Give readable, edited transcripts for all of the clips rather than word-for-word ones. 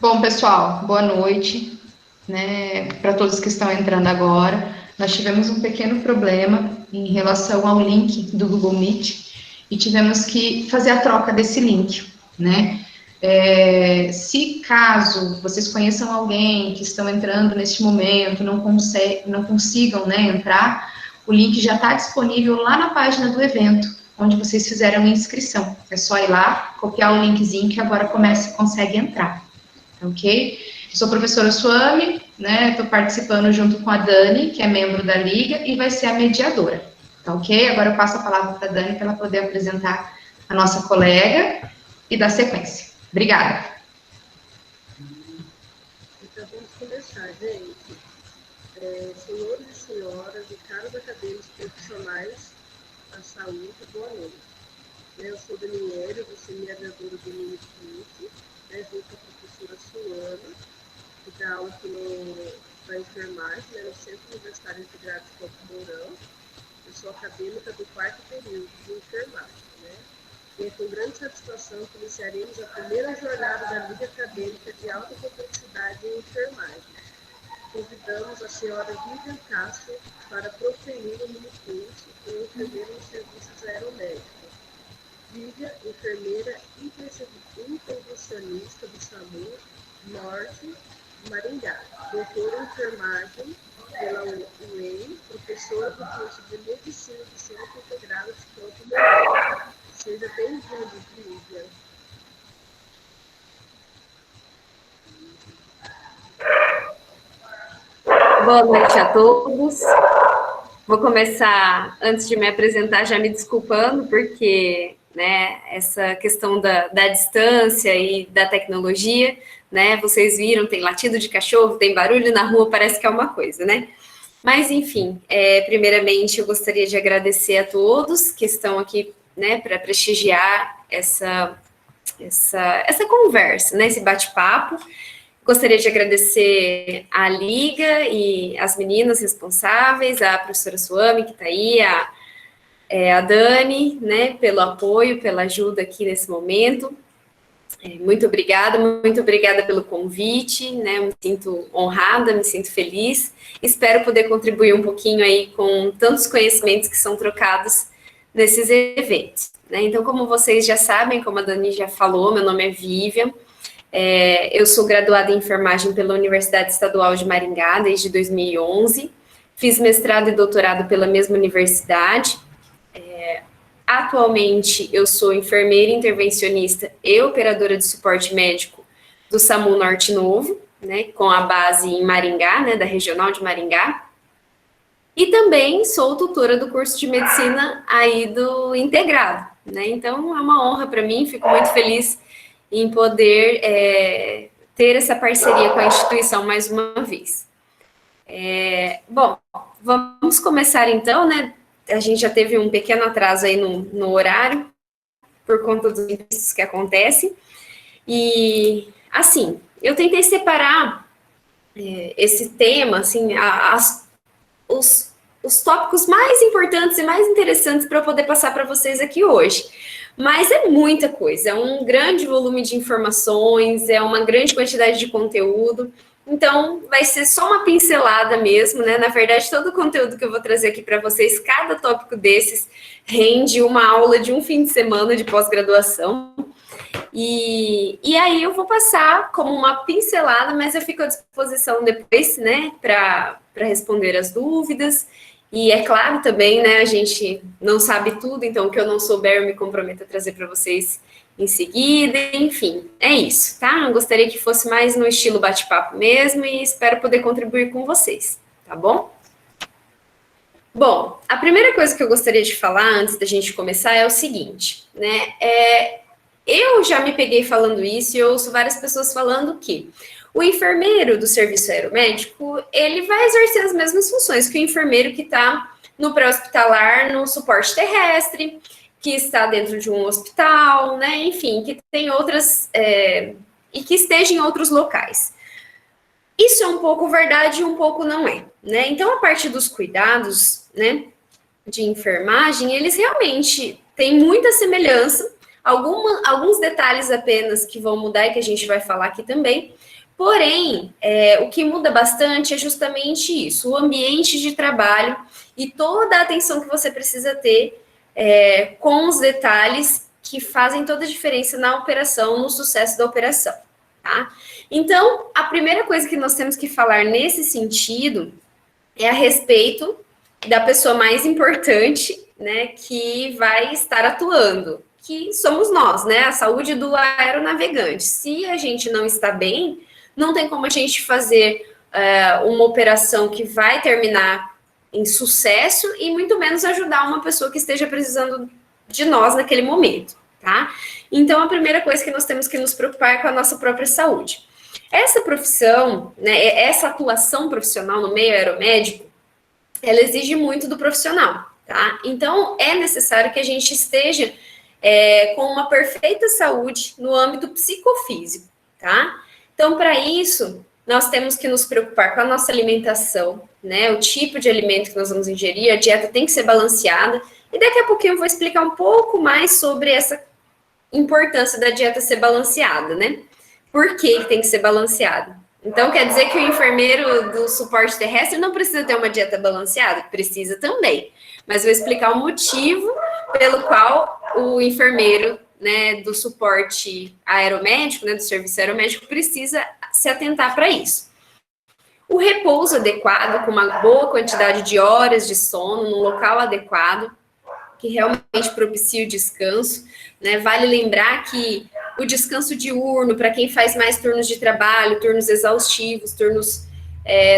Bom, pessoal, boa noite, né, para todos que estão entrando agora. Nós tivemos um pequeno problema em relação ao link do Google Meet e tivemos que fazer a troca desse link, né? Se caso vocês conheçam alguém que estão entrando neste momento, não consigam, né, entrar, o link já está disponível lá na página do evento, onde vocês fizeram a inscrição. É só ir lá, copiar o linkzinho que agora consegue entrar. Ok? Eu sou a professora Suame, né? Estou participando junto com a Dani, que é membro da Liga, e vai ser a mediadora. Tá ok? Agora eu passo a palavra para a Dani para ela poder apresentar a nossa colega e dar sequência. Obrigada. Então vamos começar, gente. Senhores e senhoras e caros acadêmicos profissionais da saúde, boa noite. Eu sou Daniela, vou ser mediadora do Miniclinic, junto com a professora Suana, que dá aula aqui para enfermagem, no Centro Universitário Integrado de Campo Mourão. Eu sou acadêmica do 4º período de enfermagem, E é com grande satisfação que iniciaremos a primeira jornada da Liga Acadêmica de Alta Complexidade em Enfermagem. Convidamos a senhora Vivian Castro para proferir o minicurso em enfermeira nos serviços aeromédicos. Vivian, enfermeira intervencionista do SAMU Norte, Maringá, doutora em enfermagem pela UEM, professora do curso de Medicina do Centro Integrado de Campo Mourão. Seja bem-vindo, Vivian. Boa noite a todos. Vou começar, antes de me apresentar, já me desculpando, porque essa questão da distância e da tecnologia, vocês viram, tem latido de cachorro, tem barulho na rua, parece que é uma coisa, Mas, enfim, primeiramente eu gostaria de agradecer a todos que estão aqui, para prestigiar essa conversa, esse bate-papo. Gostaria de agradecer à Liga e as meninas responsáveis, a professora Suame, que está aí, a Dani, pelo apoio, pela ajuda aqui nesse momento. Muito obrigada pelo convite, me sinto honrada, me sinto feliz. Espero poder contribuir um pouquinho aí com tantos conhecimentos que são trocados nesses eventos. Então, como vocês já sabem, como a Dani já falou, meu nome é Vivian. Eu sou graduada em enfermagem pela Universidade Estadual de Maringá desde 2011, fiz mestrado e doutorado pela mesma universidade. Atualmente, eu sou enfermeira intervencionista e operadora de suporte médico do SAMU Norte Novo, com a base em Maringá, da Regional de Maringá. E também sou tutora do curso de medicina aí do integrado, Então, é uma honra para mim, fico muito feliz em poder ter essa parceria com a instituição mais uma vez. Bom, vamos começar então, A gente já teve um pequeno atraso aí no horário, por conta dos imprevistos que acontecem. E, assim, eu tentei separar esse tema, assim, os tópicos mais importantes e mais interessantes para eu poder passar para vocês aqui hoje. Mas é muita coisa, é um grande volume de informações, é uma grande quantidade de conteúdo, então vai ser só uma pincelada mesmo, Na verdade, todo o conteúdo que eu vou trazer aqui para vocês, cada tópico desses rende uma aula de um fim de semana de pós-graduação. E aí eu vou passar como uma pincelada, mas eu fico à disposição depois, para responder as dúvidas. E é claro também, a gente não sabe tudo, então o que eu não souber eu me comprometo a trazer para vocês em seguida, enfim, é isso, tá? Eu gostaria que fosse mais no estilo bate-papo mesmo e espero poder contribuir com vocês, tá bom? Bom, a primeira coisa que eu gostaria de falar antes da gente começar é o seguinte, eu já me peguei falando isso e ouço várias pessoas falando que o enfermeiro do serviço aeromédico, ele vai exercer as mesmas funções que o enfermeiro que está no pré-hospitalar, no suporte terrestre, que está dentro de um hospital, Enfim, que tem outras... e que esteja em outros locais. Isso é um pouco verdade e um pouco não é, Então, a partir dos cuidados, de enfermagem, eles realmente têm muita semelhança Alguns detalhes apenas que vão mudar e que a gente vai falar aqui também. Porém, o que muda bastante é justamente isso, o ambiente de trabalho e toda a atenção que você precisa ter com os detalhes que fazem toda a diferença na operação, no sucesso da operação, tá? Então, a primeira coisa que nós temos que falar nesse sentido é a respeito da pessoa mais importante, né, que vai estar atuando, que somos nós, né, a saúde do aeronavegante. Se a gente não está bem, não tem como a gente fazer uma operação que vai terminar em sucesso e muito menos ajudar uma pessoa que esteja precisando de nós naquele momento, tá? Então, a primeira coisa que nós temos que nos preocupar é com a nossa própria saúde. Essa profissão, né, essa atuação profissional no meio aeromédico, ela exige muito do profissional, tá? Então, é necessário que a gente esteja com uma perfeita saúde no âmbito psicofísico, tá? Então, para isso, nós temos que nos preocupar com a nossa alimentação, né? O tipo de alimento que nós vamos ingerir, a dieta tem que ser balanceada, e daqui a pouquinho eu vou explicar um pouco mais sobre essa importância da dieta ser balanceada, né? Por que tem que ser balanceada? Então, quer dizer que o enfermeiro do suporte terrestre não precisa ter uma dieta balanceada? Precisa também. Mas vou explicar o motivo pelo qual o enfermeiro, né, do suporte aeromédico, né, do serviço aeromédico, precisa se atentar para isso. O repouso adequado, com uma boa quantidade de horas de sono, num local adequado, que realmente propicie o descanso, né? Vale lembrar que o descanso diurno, para quem faz mais turnos de trabalho, turnos exaustivos, turnos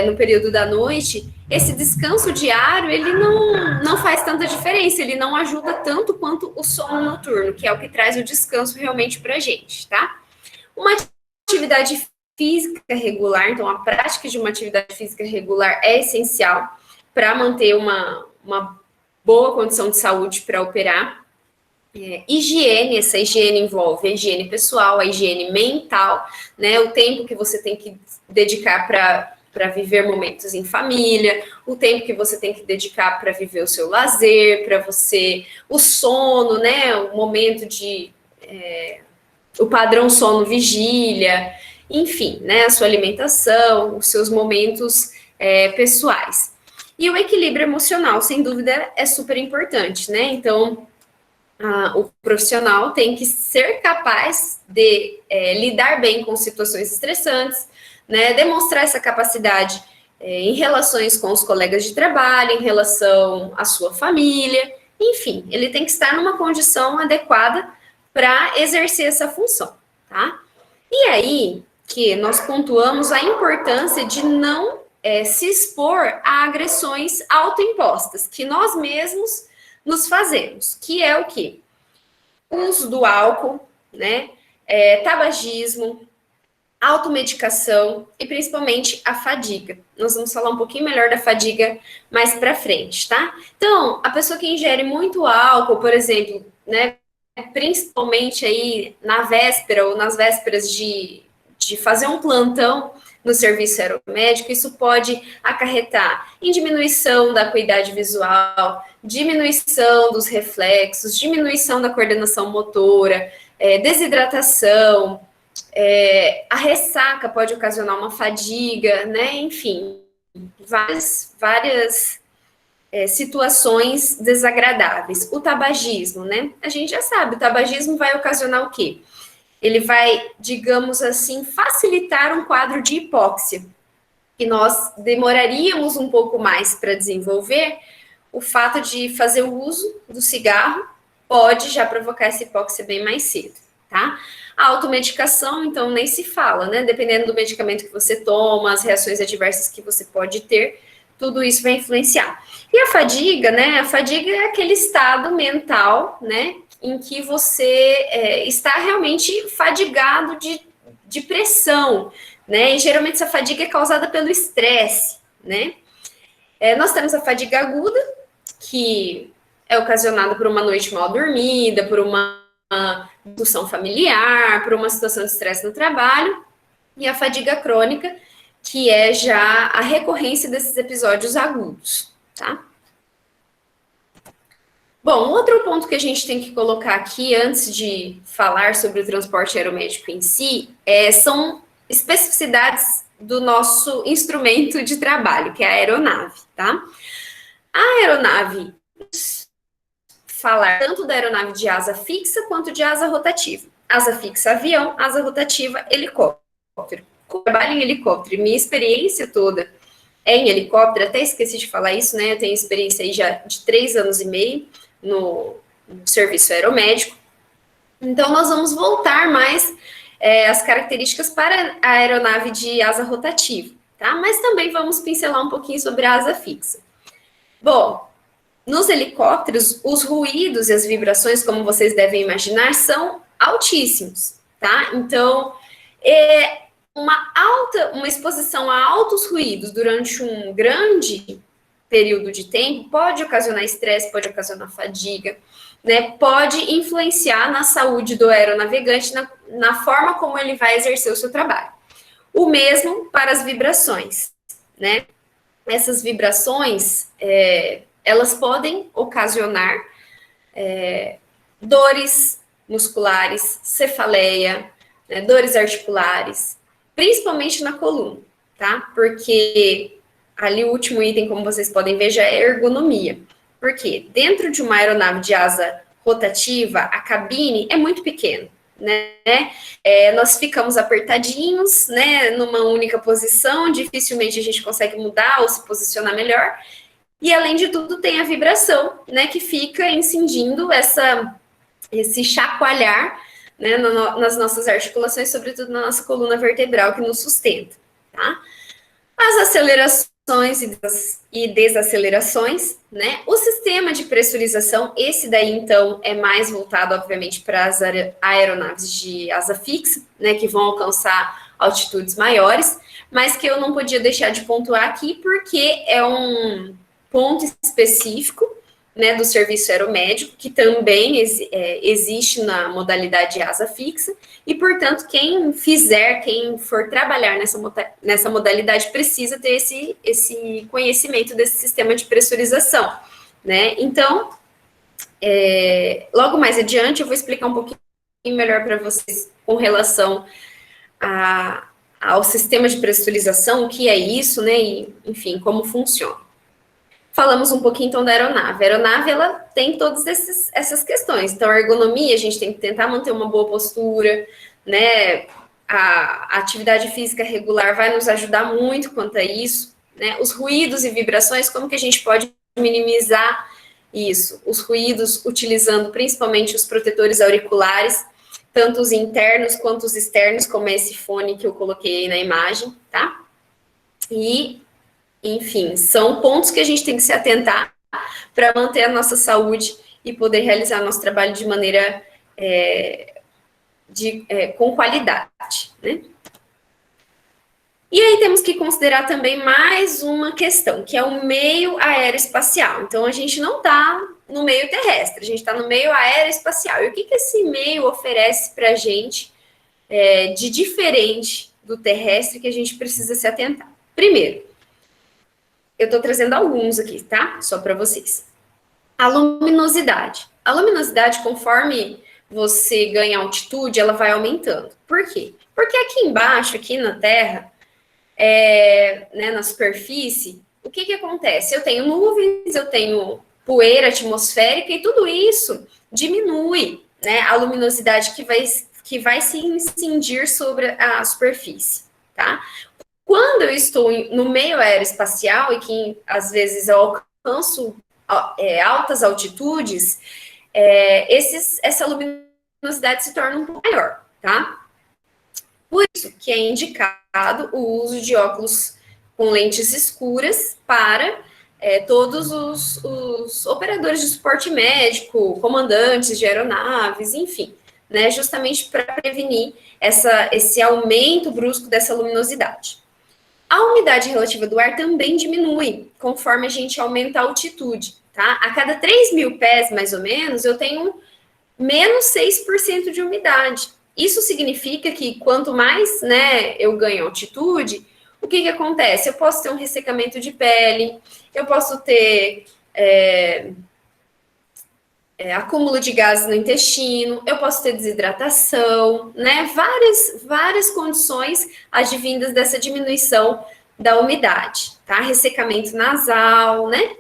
no período da noite, esse descanso diário, ele não faz tanta diferença, ele não ajuda tanto quanto o sono noturno, que é o que traz o descanso realmente para a gente, tá? Uma atividade física regular, então a prática de uma atividade física regular é essencial para manter uma boa condição de saúde para operar. Higiene, essa higiene envolve a higiene pessoal, a higiene mental, né? O tempo que você tem que dedicar para viver momentos em família, o tempo que você tem que dedicar para viver o seu lazer, para você, o sono, né? O momento o padrão sono-vigília, enfim, né? A sua alimentação, os seus momentos pessoais. E o equilíbrio emocional, sem dúvida, é super importante, né? Então, o profissional tem que ser capaz de lidar bem com situações estressantes, né? Demonstrar essa capacidade em relações com os colegas de trabalho, em relação à sua família, enfim, ele tem que estar numa condição adequada para exercer essa função, tá? E aí que nós pontuamos a importância de não se expor a agressões autoimpostas, que nós mesmos nos fazemos, que é o quê? O uso do álcool, né? Tabagismo, automedicação e principalmente a fadiga. Nós vamos falar um pouquinho melhor da fadiga mais para frente, tá? Então, a pessoa que ingere muito álcool, por exemplo, né? Principalmente aí na véspera ou nas vésperas de fazer um plantão no serviço aeromédico, isso pode acarretar em diminuição da acuidade visual, diminuição dos reflexos, diminuição da coordenação motora, desidratação, a ressaca pode ocasionar uma fadiga, né? Enfim, várias situações desagradáveis. O tabagismo, né? A gente já sabe, o tabagismo vai ocasionar o quê? Ele vai, digamos assim, facilitar um quadro de hipóxia, que nós demoraríamos um pouco mais para desenvolver. O fato de fazer o uso do cigarro pode já provocar essa hipóxia bem mais cedo, tá? A automedicação, então, nem se fala, né? Dependendo do medicamento que você toma, as reações adversas que você pode ter, tudo isso vai influenciar. E a fadiga, né? A fadiga é aquele estado mental, né? Em que você está realmente fadigado de pressão, né? E geralmente essa fadiga é causada pelo estresse, né? Nós temos a fadiga aguda, que é ocasionada por uma noite mal dormida, por uma discussão familiar, por uma situação de estresse no trabalho, e a fadiga crônica, que é já a recorrência desses episódios agudos, tá? Bom, outro ponto que a gente tem que colocar aqui, antes de falar sobre o transporte aeromédico em si, são especificidades do nosso instrumento de trabalho, que é a aeronave, tá? A aeronave, falar tanto da aeronave de asa fixa quanto de asa rotativa. Asa fixa, avião, asa rotativa, helicóptero. Trabalho em helicóptero, minha experiência toda é em helicóptero, até esqueci de falar isso, né? Eu tenho experiência aí já de 3 anos e meio no serviço aeromédico. Então, nós vamos voltar mais as características para a aeronave de asa rotativa, tá? Mas também vamos pincelar um pouquinho sobre a asa fixa. Bom, nos helicópteros, os ruídos e as vibrações, como vocês devem imaginar, são altíssimos, tá? Então, uma exposição a altos ruídos durante um grande período de tempo pode ocasionar estresse, pode ocasionar fadiga, né? Pode influenciar na saúde do aeronavegante, na forma como ele vai exercer o seu trabalho. O mesmo para as vibrações, né? Essas vibrações, elas podem ocasionar dores musculares, cefaleia, né, dores articulares, principalmente na coluna, tá? Porque ali o último item, como vocês podem ver, já é ergonomia. Porque dentro de uma aeronave de asa rotativa, a cabine é muito pequena, né? Nós ficamos apertadinhos, né, numa única posição, dificilmente a gente consegue mudar ou se posicionar melhor. E, além de tudo, tem a vibração, né, que fica incidindo esse chacoalhar, né, nas nossas articulações, sobretudo na nossa coluna vertebral que nos sustenta, tá? As acelerações e desacelerações, né? O sistema de pressurização, esse daí, então, é mais voltado, obviamente, para as aeronaves de asa fixa, né, que vão alcançar altitudes maiores, mas que eu não podia deixar de pontuar aqui, porque é um ponto específico, né, do serviço aeromédico, que também existe na modalidade asa fixa, e, portanto, quem for trabalhar nessa modalidade precisa ter esse conhecimento desse sistema de pressurização, né? Então, logo mais adiante, eu vou explicar um pouquinho melhor para vocês com relação ao sistema de pressurização, o que é isso, né, e, enfim, como funciona. Falamos um pouquinho, então, da aeronave. A aeronave, ela tem todas essas questões. Então, a ergonomia, a gente tem que tentar manter uma boa postura, né? A atividade física regular vai nos ajudar muito quanto a isso, né? Os ruídos e vibrações, como que a gente pode minimizar isso? Os ruídos, utilizando principalmente os protetores auriculares, tanto os internos quanto os externos, como esse fone que eu coloquei aí na imagem, tá? E, enfim, são pontos que a gente tem que se atentar para manter a nossa saúde e poder realizar nosso trabalho de maneira com qualidade, né? E aí temos que considerar também mais uma questão, que é o meio aeroespacial. Então, a gente não está no meio terrestre, a gente está no meio aeroespacial. E o que esse meio oferece para a gente de diferente do terrestre que a gente precisa se atentar? Primeiro, eu estou trazendo alguns aqui, tá? Só para vocês. A luminosidade. A luminosidade, conforme você ganha altitude, ela vai aumentando. Por quê? Porque aqui embaixo, aqui na Terra, né, na superfície, o que acontece? Eu tenho nuvens, eu tenho poeira atmosférica e tudo isso diminui, né, a luminosidade que vai se incidir sobre a superfície, tá? Quando eu estou no meio aeroespacial e que às vezes eu alcanço altas altitudes, essa luminosidade se torna um pouco maior, tá? Por isso que é indicado o uso de óculos com lentes escuras para todos os operadores de suporte médico, comandantes de aeronaves, enfim, né, justamente para prevenir esse aumento brusco dessa luminosidade. A umidade relativa do ar também diminui conforme a gente aumenta a altitude, tá? A cada 3.000 pés, mais ou menos, eu tenho menos 6% de umidade. Isso significa que quanto mais, né, eu ganho altitude, o que acontece? Eu posso ter um ressecamento de pele, eu posso ter acúmulo de gases no intestino, eu posso ter desidratação, né? Várias condições advindas dessa diminuição da umidade, tá? Ressecamento nasal, né?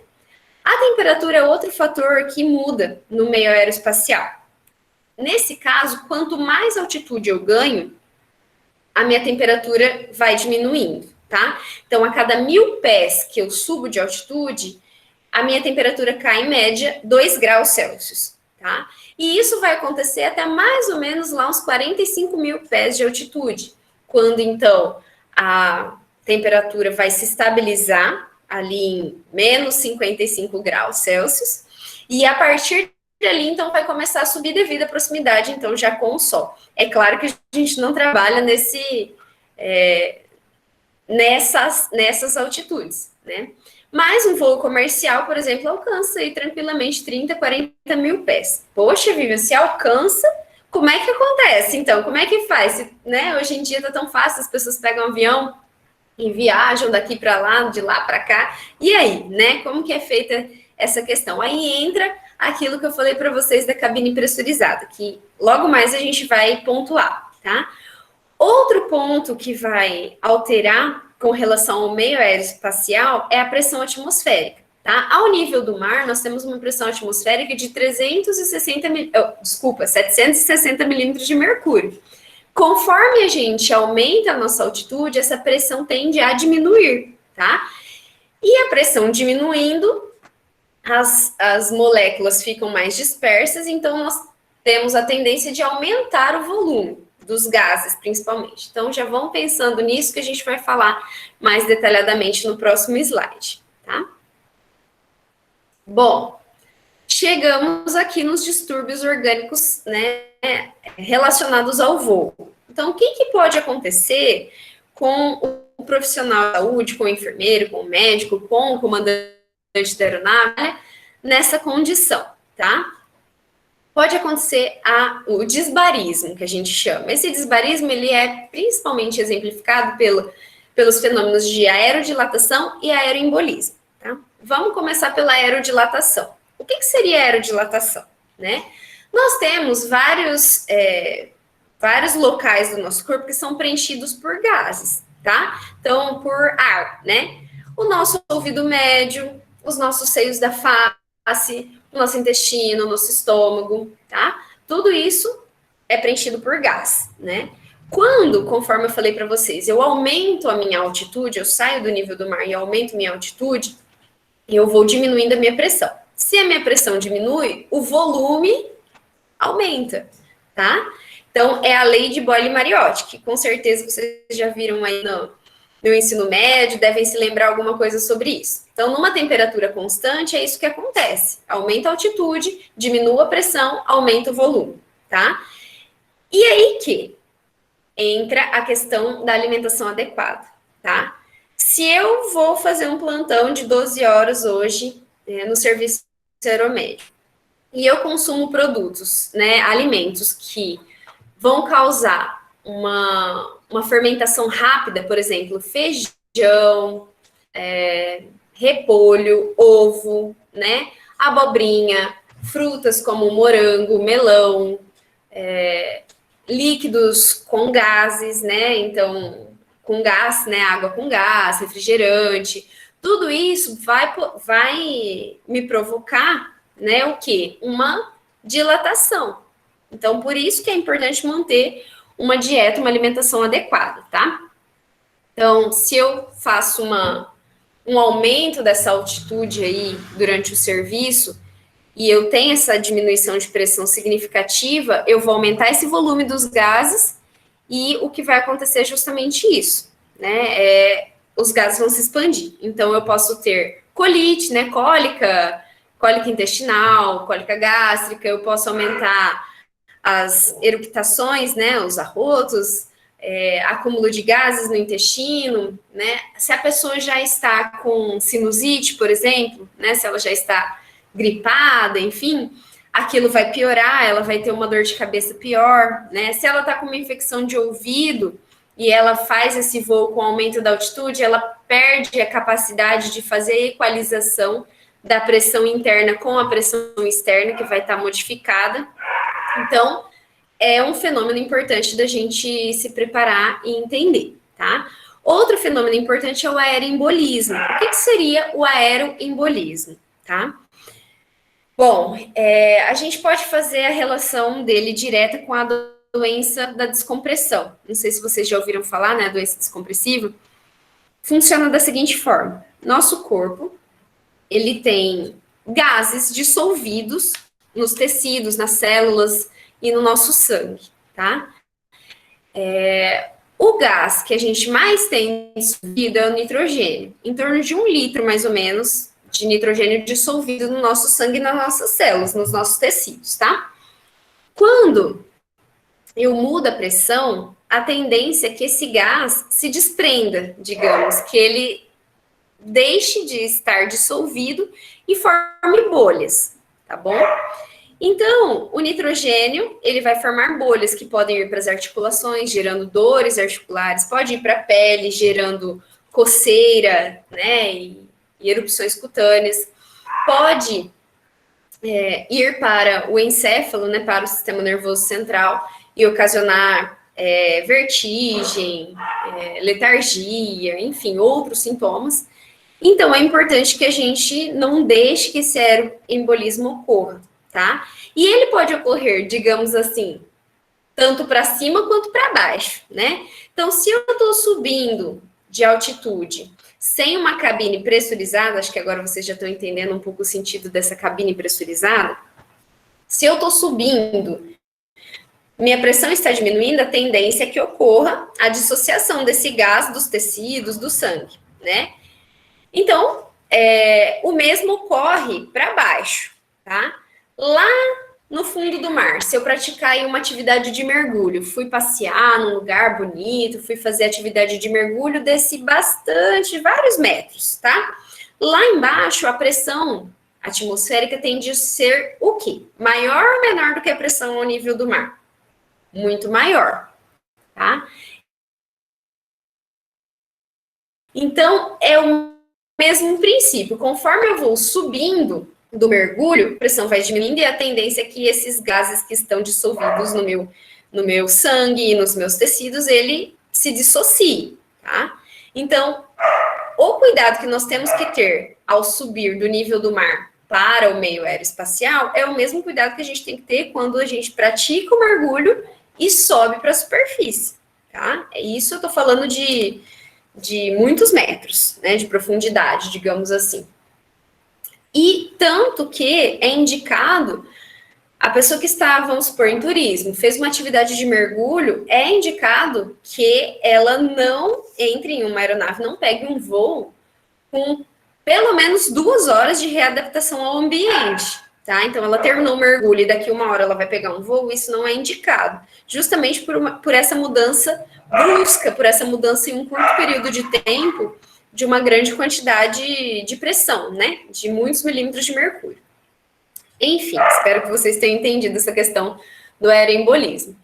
A temperatura é outro fator que muda no meio aeroespacial. Nesse caso, quanto mais altitude eu ganho, a minha temperatura vai diminuindo, tá? Então, a cada 1000 pés que eu subo de altitude, a minha temperatura cai em média 2 graus Celsius, tá? E isso vai acontecer até mais ou menos lá uns 45.000 pés de altitude, quando então a temperatura vai se estabilizar ali em menos 55 graus Celsius, e a partir dali, então, vai começar a subir devido à proximidade, então, já com o Sol. É claro que a gente não trabalha nessas altitudes, né? Mas um voo comercial, por exemplo, alcança aí tranquilamente 30, 40 mil pés. Poxa, Vivian, se alcança, como é que acontece? Então, como é que faz? Né? Hoje em dia tá tão fácil, as pessoas pegam um avião e viajam daqui para lá, de lá para cá. E aí, né? Como que é feita essa questão? Aí entra aquilo que eu falei para vocês da cabine pressurizada, que logo mais a gente vai pontuar, tá? Outro ponto que vai alterar com relação ao meio aeroespacial é a pressão atmosférica, tá? Ao nível do mar, nós temos uma pressão atmosférica de 760 milímetros de mercúrio. Conforme a gente aumenta a nossa altitude, essa pressão tende a diminuir, tá? E a pressão diminuindo, as moléculas ficam mais dispersas, então nós temos a tendência de aumentar o volume dos gases, principalmente. Então, já vão pensando nisso que a gente vai falar mais detalhadamente no próximo slide, tá? Bom, chegamos aqui nos distúrbios orgânicos, né, relacionados ao voo. Então, o que pode acontecer com o profissional de saúde, com o enfermeiro, com o médico, com o comandante da aeronave, né, nessa condição, tá? Pode acontecer o disbarismo, que a gente chama. Esse disbarismo, ele é principalmente exemplificado pelos fenômenos de aerodilatação e aeroembolismo, tá? Vamos começar pela aerodilatação. O que seria aerodilatação, né? Nós temos vários locais do nosso corpo que são preenchidos por gases, tá? Então, por ar, né? O nosso ouvido médio, os nossos seios da face, o nosso intestino, o nosso estômago, tá? Tudo isso é preenchido por gás, né? Quando, conforme eu falei para vocês, eu aumento a minha altitude, eu saio do nível do mar e aumento minha altitude, eu vou diminuindo a minha pressão. Se a minha pressão diminui, o volume aumenta, tá? Então, é a lei de Boyle-Mariotti, que com certeza vocês já viram aí no ensino médio, devem se lembrar alguma coisa sobre isso. Então, numa temperatura constante, é isso que acontece. Aumenta a altitude, diminua a pressão, aumenta o volume, tá? E aí que entra a questão da alimentação adequada, tá? Se eu vou fazer um plantão de 12 horas hoje no serviço aeromédico e eu consumo produtos, né, alimentos que vão causar uma fermentação rápida, por exemplo, feijão, repolho, ovo, né, abobrinha, frutas como morango, melão, líquidos com gases, né, então, com gás, né, água com gás, refrigerante, tudo isso vai me provocar, né, o quê? Uma dilatação. Então, por isso que é importante manter uma dieta, uma alimentação adequada, tá? Então, se eu faço um aumento dessa altitude aí durante o serviço e eu tenho essa diminuição de pressão significativa, eu vou aumentar esse volume dos gases e o que vai acontecer é justamente isso, né? Os gases vão se expandir. Então, eu posso ter colite, né? Cólica intestinal, cólica gástrica, eu posso aumentar as eructações, né? Os arrotos, acúmulo de gases no intestino, né? Se a pessoa já está com sinusite, por exemplo, né? Se ela já está gripada, enfim, aquilo vai piorar, ela vai ter uma dor de cabeça pior, né? Se ela está com uma infecção de ouvido e ela faz esse voo com aumento da altitude, ela perde a capacidade de fazer a equalização da pressão interna com a pressão externa, que vai estar modificada. Então, é um fenômeno importante da gente se preparar e entender, tá? Outro fenômeno importante é o aeroembolismo. O que seria o aeroembolismo, tá? Bom, a gente pode fazer a relação dele direta com a doença da descompressão. Não sei se vocês já ouviram falar, né? A doença descompressiva. Funciona da seguinte forma. Nosso corpo, ele tem gases dissolvidos nos tecidos, nas células e no nosso sangue, tá? O gás que a gente mais tem dissolvido é o nitrogênio. Em torno de 1 litro, mais ou menos, de nitrogênio dissolvido no nosso sangue e nas nossas células, nos nossos tecidos, tá? Quando eu mudo a pressão, a tendência é que esse gás se desprenda, digamos, que ele deixe de estar dissolvido e forme bolhas, tá bom? Então, o nitrogênio, ele vai formar bolhas que podem ir para as articulações, gerando dores articulares, pode ir para a pele, gerando coceira, né, e erupções cutâneas, pode ir para o encéfalo, né, para o sistema nervoso central e ocasionar vertigem, letargia, enfim, outros sintomas. Então, é importante que a gente não deixe que esse aeroembolismo ocorra, tá? E ele pode ocorrer, digamos assim, tanto para cima quanto para baixo, né? Então, se eu estou subindo de altitude sem uma cabine pressurizada, acho que agora vocês já estão entendendo um pouco o sentido dessa cabine pressurizada. Se eu estou subindo, minha pressão está diminuindo, a tendência é que ocorra a dissociação desse gás dos tecidos, do sangue, né? Então, o mesmo ocorre para baixo, tá? Lá no fundo do mar, se eu praticar aí uma atividade de mergulho, fui passear num lugar bonito, fui fazer atividade de mergulho, desci bastante, vários metros, tá? Lá embaixo, a pressão atmosférica tende a ser o quê? Maior ou menor do que a pressão ao nível do mar? Muito maior, tá? Então, é o mesmo princípio. Conforme eu vou subindo do mergulho, a pressão vai diminuindo e a tendência é que esses gases que estão dissolvidos no meu sangue e nos meus tecidos, ele se dissocie, tá? Então, o cuidado que nós temos que ter ao subir do nível do mar para o meio aeroespacial é o mesmo cuidado que a gente tem que ter quando a gente pratica o mergulho e sobe para a superfície, tá? Isso eu tô falando de muitos metros, né, de profundidade, digamos assim. E tanto que é indicado, a pessoa que está, vamos supor, em turismo, fez uma atividade de mergulho, é indicado que ela não entre em uma aeronave, não pegue um voo com pelo menos 2 horas de readaptação ao ambiente, tá? Então, ela terminou o mergulho e daqui 1 hora ela vai pegar um voo, isso não é indicado. Justamente por essa mudança brusca, por essa mudança em um curto período de tempo, de uma grande quantidade de pressão, né? De muitos milímetros de mercúrio. Enfim, espero que vocês tenham entendido essa questão do aeroembolismo.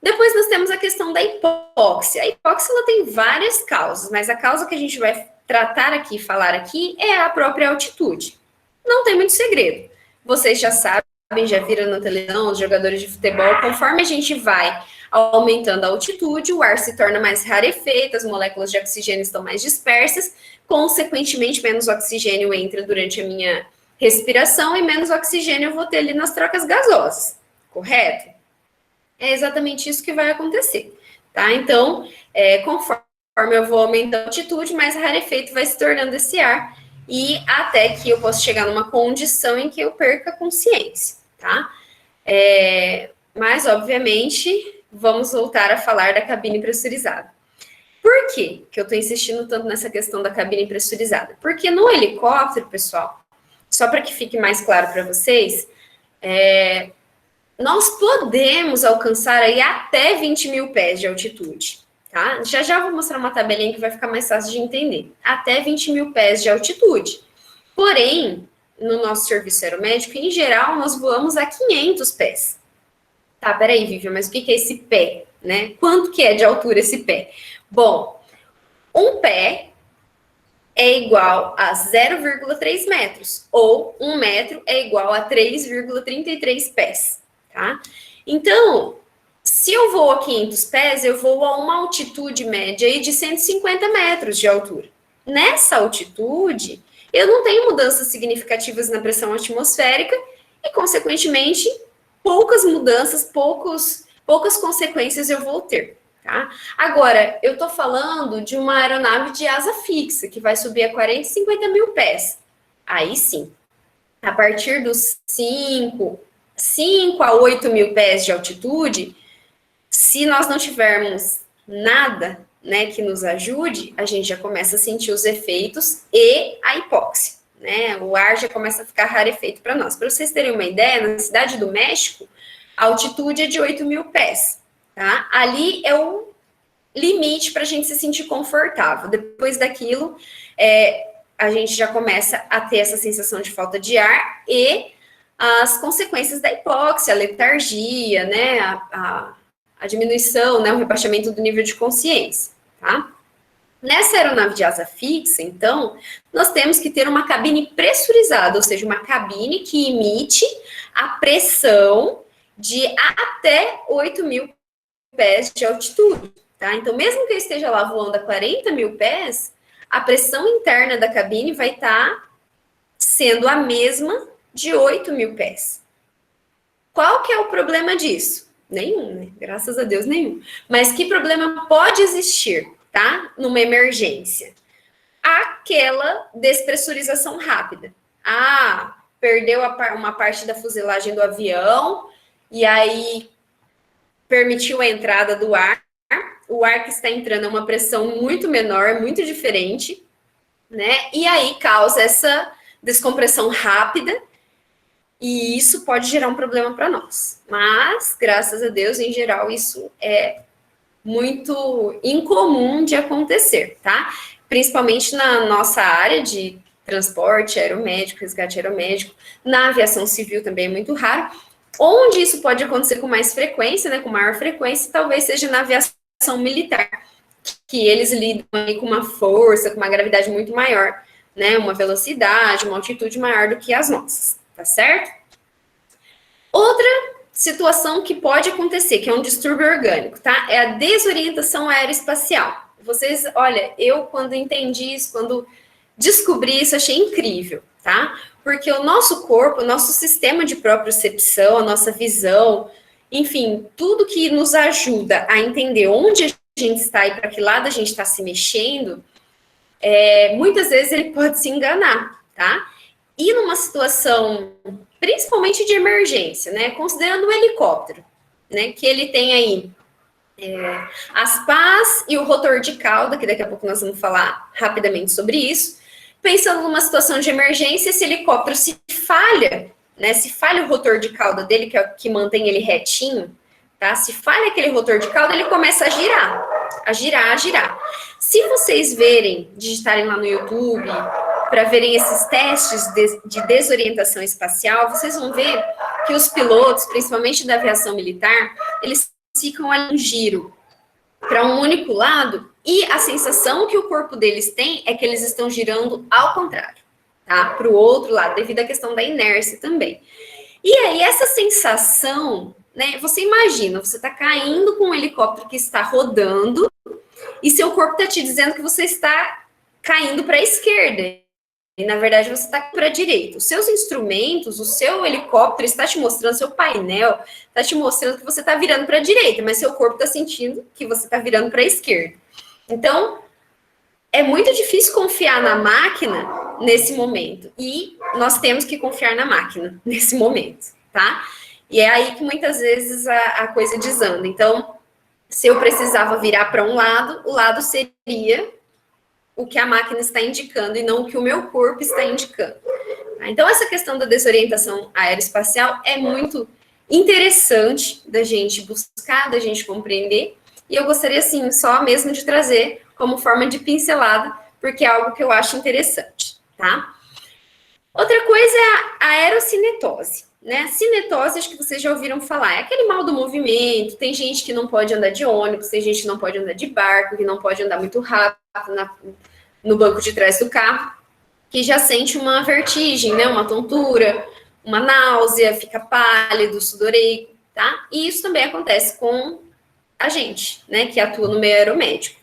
Depois nós temos a questão da hipóxia. A hipóxia ela tem várias causas, mas a causa que a gente vai tratar aqui, falar aqui, é a própria altitude. Não tem muito segredo. Vocês já sabem, já viram na televisão, os jogadores de futebol, conforme a gente vai aumentando a altitude, o ar se torna mais rarefeito, as moléculas de oxigênio estão mais dispersas, consequentemente, menos oxigênio entra durante a minha respiração e menos oxigênio eu vou ter ali nas trocas gasosas, correto? É exatamente isso que vai acontecer, tá? Então, conforme eu vou aumentando a altitude, mais rarefeito vai se tornando esse ar e até que eu possa chegar numa condição em que eu perca a consciência, tá? Mas, obviamente, vamos voltar a falar da cabine pressurizada. Por quê que eu estou insistindo tanto nessa questão da cabine pressurizada? Porque no helicóptero, pessoal, só para que fique mais claro para vocês, nós podemos alcançar aí até 20 mil pés de altitude, tá? Já vou mostrar uma tabelinha que vai ficar mais fácil de entender. Até 20 mil pés de altitude. Porém, no nosso serviço aeromédico, em geral, nós voamos a 500 pés. Tá, peraí, Vivian, mas o que é esse pé, né? Quanto que é de altura esse pé? Bom, um pé é igual a 0,3 metros, ou 1 metro é igual a 3,33 pés, tá? Então, se eu vou a 500 pés, eu vou a uma altitude média aí de 150 metros de altura. Nessa altitude, eu não tenho mudanças significativas na pressão atmosférica e, consequentemente, poucas mudanças, poucas consequências eu vou ter. Tá? Agora, eu estou falando de uma aeronave de asa fixa, que vai subir a 40, 50 mil pés. Aí sim, a partir dos 5 a 8 mil pés de altitude, se nós não tivermos nada, né, que nos ajude, a gente já começa a sentir os efeitos e a hipóxia, né? O ar já começa a ficar rarefeito para nós. Para vocês terem uma ideia, na Cidade do México, a altitude é de 8 mil pés. Tá? Ali é o limite para a gente se sentir confortável. Depois daquilo, a gente já começa a ter essa sensação de falta de ar e as consequências da hipóxia, a letargia, né? A diminuição, né? O rebaixamento do nível de consciência. Tá? Nessa aeronave de asa fixa, então, nós temos que ter uma cabine pressurizada, ou seja, uma cabine que emite a pressão de até 8 mil pés de altitude, tá? Então, mesmo que eu esteja lá voando a 40 mil pés, a pressão interna da cabine vai estar sendo a mesma de 8 mil pés. Qual que é o problema disso? Nenhum, né? Graças a Deus, nenhum. Mas que problema pode existir, tá? Numa emergência? Aquela despressurização rápida. Perdeu uma parte da fuselagem do avião e aí permitiu a entrada do ar, o ar que está entrando é uma pressão muito menor, muito diferente, né? E aí causa essa descompressão rápida, e isso pode gerar um problema para nós. Mas, graças a Deus, em geral, isso é muito incomum de acontecer, tá? Principalmente na nossa área de transporte aeromédico, resgate aeromédico, na aviação civil também é muito raro. Onde isso pode acontecer com mais frequência, né, com maior frequência, talvez seja na aviação militar, que eles lidam aí com uma força, com uma gravidade muito maior, né, uma velocidade, uma altitude maior do que as nossas, tá certo? Outra situação que pode acontecer, que é um distúrbio orgânico, tá? É a desorientação aeroespacial. Vocês, olha, eu quando entendi isso, quando descobri isso, achei incrível, tá? Porque o nosso corpo, o nosso sistema de propriocepção, a nossa visão, enfim, tudo que nos ajuda a entender onde a gente está e para que lado a gente está se mexendo, muitas vezes ele pode se enganar, tá? E numa situação, principalmente de emergência, né? Considerando o helicóptero, né? Que ele tem aí as pás e o rotor de cauda, que daqui a pouco nós vamos falar rapidamente sobre isso. Pensando numa situação de emergência, esse helicóptero se falha, né? Se falha o rotor de cauda dele, que é o que mantém ele retinho, tá? Se falha aquele rotor de cauda, ele começa a girar. Se vocês digitarem lá no YouTube, para verem esses testes de desorientação espacial, vocês vão ver que os pilotos, principalmente da aviação militar, eles ficam ali em giro para um único lado, e a sensação que o corpo deles tem é que eles estão girando ao contrário, tá? Para o outro lado, devido à questão da inércia também. E aí, essa sensação, né? Você imagina, você está caindo com um helicóptero que está rodando e seu corpo está te dizendo que você está caindo para a esquerda. E, na verdade, você está para a direita. Os seus instrumentos, o seu helicóptero está te mostrando, seu painel está te mostrando que você está virando para a direita, mas seu corpo está sentindo que você está virando para a esquerda. Então, é muito difícil confiar na máquina nesse momento. E nós temos que confiar na máquina nesse momento, tá? E é aí que muitas vezes a coisa desanda. Então, se eu precisava virar para um lado, o lado seria o que a máquina está indicando e não o que o meu corpo está indicando. Então, essa questão da desorientação aeroespacial é muito interessante da gente buscar, da gente compreender, e eu gostaria, assim, só mesmo de trazer como forma de pincelada, porque é algo que eu acho interessante, tá? Outra coisa é a aerocinetose, né? Cinetose, acho que vocês já ouviram falar, é aquele mal do movimento, tem gente que não pode andar de ônibus, tem gente que não pode andar de barco, que não pode andar muito rápido no banco de trás do carro, que já sente uma vertigem, né? Uma tontura, uma náusea, fica pálido, sudoreico, tá? E isso também acontece com a gente, né? Que atua no meio aeromédico.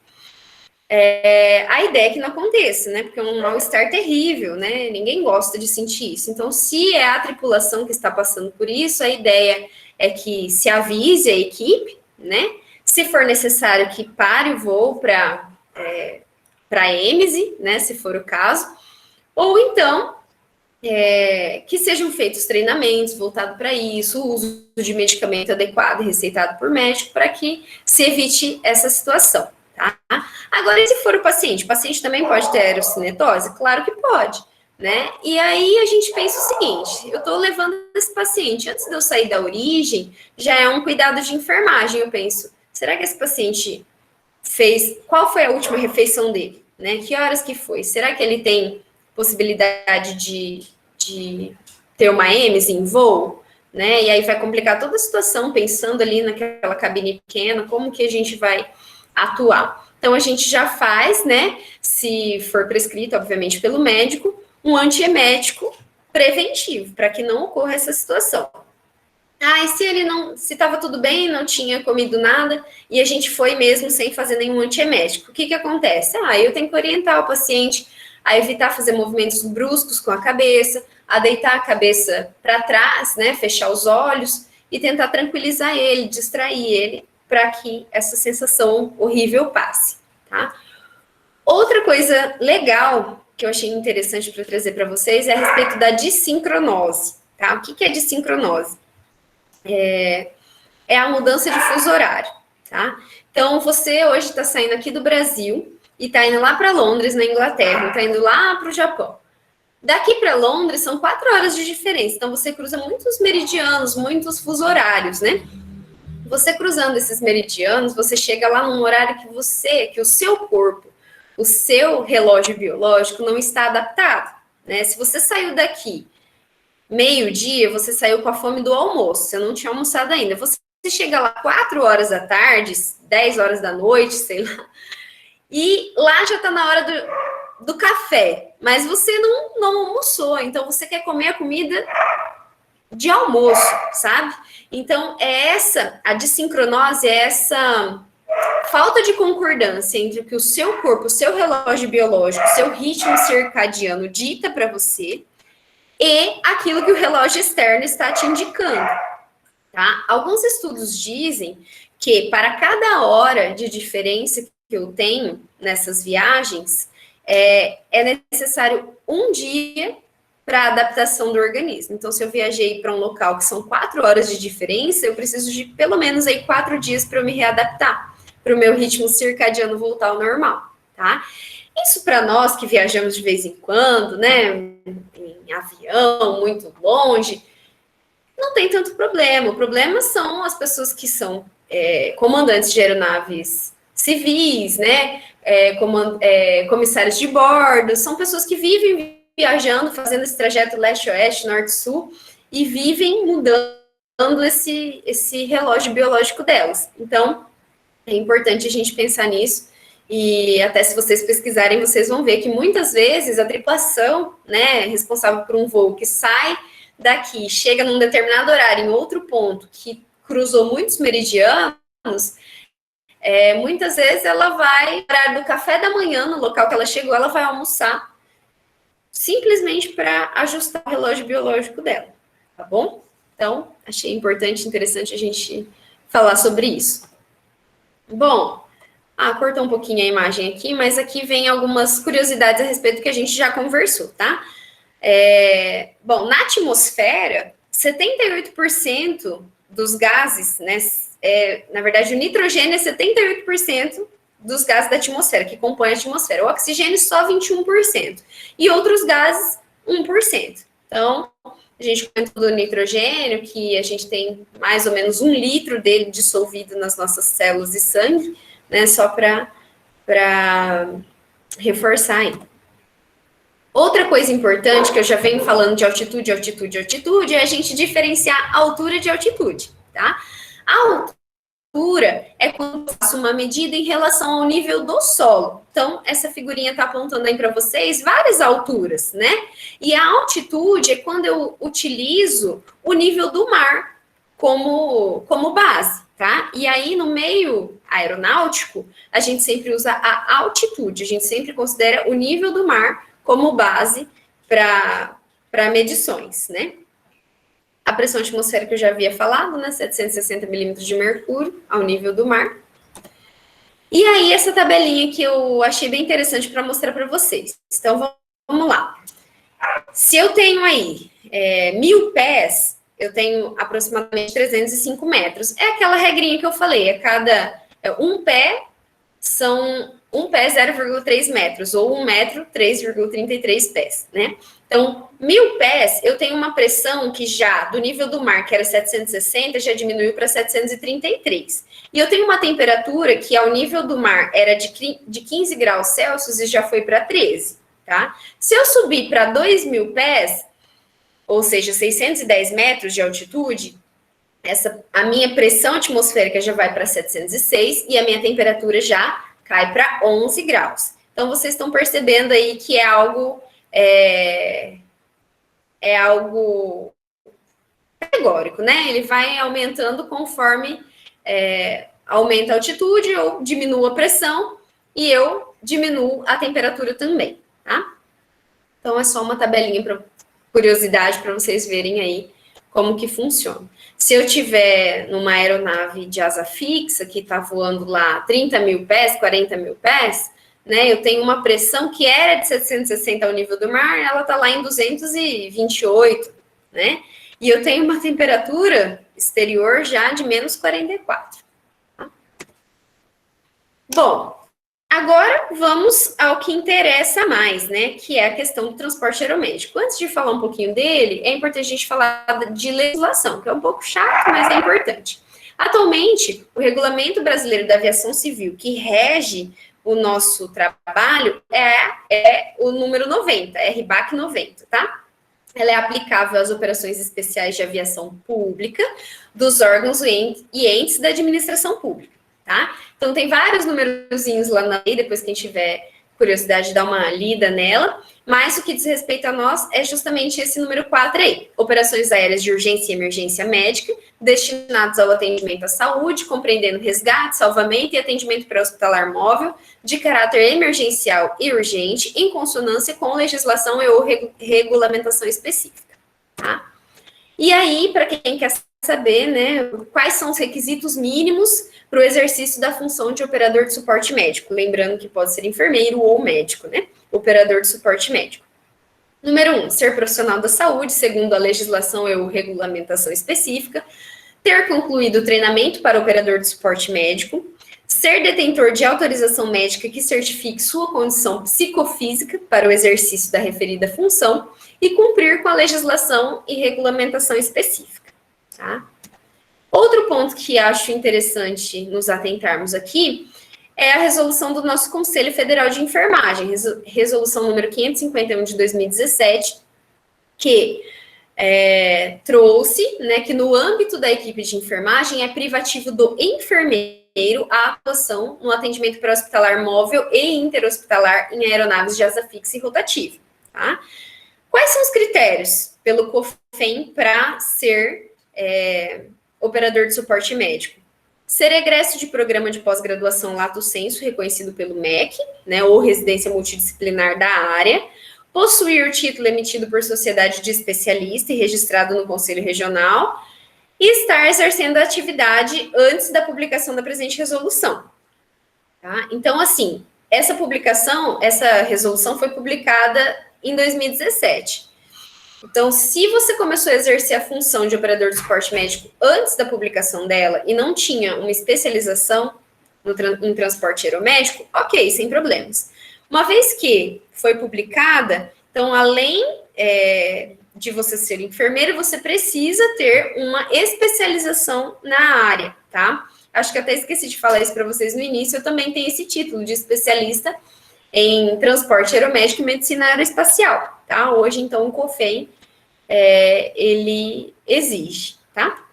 A ideia é que não aconteça, né? Porque é um mal-estar terrível, né? Ninguém gosta de sentir isso. Então, se é a tripulação que está passando por isso, a ideia é que se avise a equipe, né? Se for necessário que pare o voo para EMSE, né? Se for o caso. Ou então, que sejam feitos treinamentos voltados para isso, o uso de medicamento adequado e receitado por médico para que se evite essa situação. Tá? Agora, e se for o paciente também pode ter aerocinetose? Claro que pode, né? E aí a gente pensa o seguinte, eu estou levando esse paciente, antes de eu sair da origem, já é um cuidado de enfermagem, eu penso, será que esse paciente qual foi a última refeição dele? Né? Que horas que foi? Será que ele tem possibilidade de ter uma EMS em voo? Né? E aí vai complicar toda a situação, pensando ali naquela cabine pequena, como que a gente vai atuar. Então, a gente já faz, né, se for prescrito, obviamente, pelo médico, um antiemético preventivo, para que não ocorra essa situação. E se estava tudo bem, não tinha comido nada, e a gente foi mesmo sem fazer nenhum antiemético, o que acontece? Eu tenho que orientar o paciente a evitar fazer movimentos bruscos com a cabeça, a deitar a cabeça para trás, né, fechar os olhos, e tentar tranquilizar ele, distrair ele, para que essa sensação horrível passe, tá? Outra coisa legal que eu achei interessante para trazer para vocês é a respeito da dissincronose, tá? O que é dissincronose? É a mudança de fuso horário, tá? Então, você hoje está saindo aqui do Brasil e está indo lá para Londres, na Inglaterra, está indo lá para o Japão. Daqui para Londres são 4 horas de diferença, então você cruza muitos meridianos, muitos fuso horários, né? Você cruzando esses meridianos, você chega lá num horário que o seu corpo, o seu relógio biológico não está adaptado, né? Se você saiu daqui meio-dia, você saiu com a fome do almoço, você não tinha almoçado ainda. Você chega lá 4 horas da tarde, 10 horas da noite, sei lá, e lá já está na hora do café, mas você não almoçou, então você quer comer a comida de almoço, sabe? Então, a dissincronose é essa falta de concordância entre o que o seu corpo, o seu relógio biológico, o seu ritmo circadiano dita para você e aquilo que o relógio externo está te indicando, tá? Alguns estudos dizem que para cada hora de diferença que eu tenho nessas viagens, é necessário um dia para adaptação do organismo. Então, se eu viajei para um local que são 4 horas de diferença, eu preciso de pelo menos 4 dias para eu me readaptar, para o meu ritmo circadiano voltar ao normal, tá? Isso para nós que viajamos de vez em quando, né, em avião, muito longe, não tem tanto problema. O problema são as pessoas que são comandantes de aeronaves civis, né, comissários de bordo, são pessoas que vivem viajando, fazendo esse trajeto leste-oeste, norte-sul, e vivem mudando esse relógio biológico delas. Então, é importante a gente pensar nisso, e até se vocês pesquisarem, vocês vão ver que muitas vezes a tripulação, né, responsável por um voo que sai daqui, chega num determinado horário em outro ponto, que cruzou muitos meridianos, muitas vezes ela vai, no horário do café da manhã, no local que ela chegou, ela vai almoçar, simplesmente para ajustar o relógio biológico dela, tá bom? Então, achei importante, interessante a gente falar sobre isso. Bom, cortou um pouquinho a imagem aqui, mas aqui vem algumas curiosidades a respeito do que a gente já conversou, tá? Bom, na atmosfera, 78% dos gases, né, na verdade, o nitrogênio é 78% dos gases da atmosfera, que compõem a atmosfera. O oxigênio só 21%. E outros gases, 1%. Então, a gente comentou do nitrogênio, que a gente tem mais ou menos 1 litro dele dissolvido nas nossas células de sangue, né, só para reforçar aí. Outra coisa importante, que eu já venho falando de altitude, altitude, altitude, é a gente diferenciar altura de altitude, tá? A é quando eu faço uma medida em relação ao nível do solo. Então, essa figurinha está apontando aí para vocês várias alturas, né? E a altitude é quando eu utilizo o nível do mar como base, tá? E aí, no meio aeronáutico, a gente sempre usa a altitude, a gente sempre considera o nível do mar como base para medições, né? A pressão atmosférica eu já havia falado, né? 760 milímetros de mercúrio ao nível do mar. E aí, essa tabelinha que eu achei bem interessante para mostrar para vocês. Então, vamos lá. Se eu tenho aí 1.000 pés, eu tenho aproximadamente 305 metros. É aquela regrinha que eu falei, um pé são 0,3 metros, ou 1 metro, 3,33 pés, né? Então, 1.000 pés, eu tenho uma pressão que já, do nível do mar, que era 760, já diminuiu para 733. E eu tenho uma temperatura que, ao nível do mar, era de 15 graus Celsius e já foi para 13, tá? Se eu subir para 2.000 pés, ou seja, 610 metros de altitude, a minha pressão atmosférica já vai para 706 e a minha temperatura já cai para 11 graus. Então, vocês estão percebendo aí que é algo categórico, né? Ele vai aumentando conforme aumenta a altitude, eu diminuo a pressão e eu diminuo a temperatura também, tá? Então, é só uma tabelinha para curiosidade para vocês verem aí como que funciona. Se eu tiver numa aeronave de asa fixa, que está voando lá 30.000 pés, 40.000 pés, né, eu tenho uma pressão que era de 760 ao nível do mar, ela está lá em 228, né? E eu tenho uma temperatura exterior já de menos 44. Tá? Bom, agora vamos ao que interessa mais, né? Que é a questão do transporte aeromédico. Antes de falar um pouquinho dele, é importante a gente falar de legislação, que é um pouco chato, mas é importante. Atualmente, o Regulamento Brasileiro da Aviação Civil, que rege o nosso trabalho, é o número 90, RBAC 90, tá? Ela é aplicável às operações especiais de aviação pública dos órgãos e entes da administração pública, tá? Então, tem vários numerozinhos lá na lei, depois quem tiver curiosidade, dá uma lida nela, mas o que diz respeito a nós é justamente esse número 4 aí. Operações aéreas de urgência e emergência médica, destinadas ao atendimento à saúde, compreendendo resgate, salvamento e atendimento pré-hospitalar móvel, de caráter emergencial e urgente, em consonância com legislação e ou regulamentação específica, tá? E aí, para quem quer saber, né, quais são os requisitos mínimos para o exercício da função de operador de suporte médico, lembrando que pode ser enfermeiro ou médico, né, operador de suporte médico. Número 1, ser profissional da saúde, segundo a legislação ou regulamentação específica, ter concluído o treinamento para operador de suporte médico, ser detentor de autorização médica que certifique sua condição psicofísica para o exercício da referida função e cumprir com a legislação e regulamentação específica, tá? Outro ponto que acho interessante nos atentarmos aqui é a resolução do nosso Conselho Federal de Enfermagem, resolução número 551 de 2017, que trouxe, né, que no âmbito da equipe de enfermagem é privativo do enfermeiro a atuação no atendimento pré-hospitalar móvel e interhospitalar em aeronaves de asa fixa e rotativa, tá? Quais são os critérios pelo COFEM para ser operador de suporte médico? Ser egresso de programa de pós-graduação lato sensu, reconhecido pelo MEC, né, ou residência multidisciplinar da área, possuir o título emitido por sociedade de especialista e registrado no Conselho Regional, e estar exercendo a atividade antes da publicação da presente resolução. Tá? Então, assim, essa resolução foi publicada em 2017. Então, se você começou a exercer a função de operador de suporte médico antes da publicação dela e não tinha uma especialização em transporte aeromédico, ok, sem problemas. Uma vez que foi publicada, então, além de você ser enfermeiro, você precisa ter uma especialização na área, tá? Acho que até esqueci de falar isso para vocês no início, eu também tenho esse título de especialista em transporte aeromédico e medicina aeroespacial, tá? Hoje, então, o COFEM, ele exige, tá?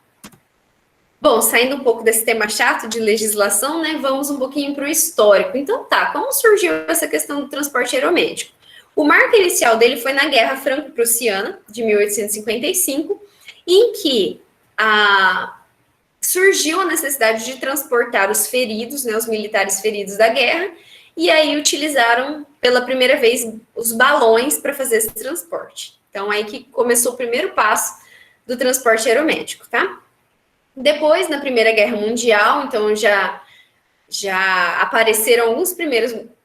Bom, saindo um pouco desse tema chato de legislação, né, vamos um pouquinho para o histórico. Então tá, como surgiu essa questão do transporte aeromédico? O marco inicial dele foi na Guerra Franco-Prussiana, de 1855, em que surgiu a necessidade de transportar os feridos, né, os militares feridos da guerra, e aí utilizaram pela primeira vez os balões para fazer esse transporte. Então, aí que começou o primeiro passo do transporte aeromédico, tá? Depois, na Primeira Guerra Mundial, então já apareceram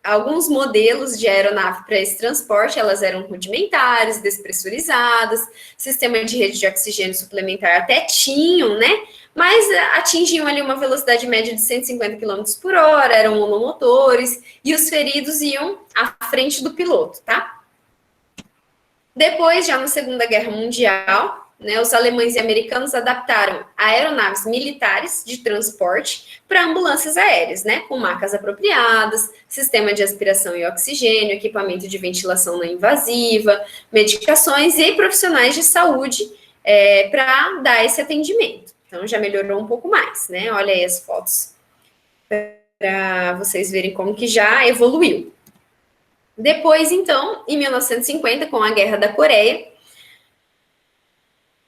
alguns modelos de aeronave para esse transporte, elas eram rudimentares, despressurizadas, sistema de rede de oxigênio suplementar até tinham, né? Mas atingiam ali uma velocidade média de 150 km por hora, eram monomotores, e os feridos iam à frente do piloto, tá? Depois, já na Segunda Guerra Mundial, né, os alemães e americanos adaptaram aeronaves militares de transporte para ambulâncias aéreas, né, com macas apropriadas, sistema de aspiração e oxigênio, equipamento de ventilação não invasiva, medicações e profissionais de saúde para dar esse atendimento. Então, já melhorou um pouco mais, né? Olha aí as fotos para vocês verem como que já evoluiu. Depois, então, em 1950, com a Guerra da Coreia,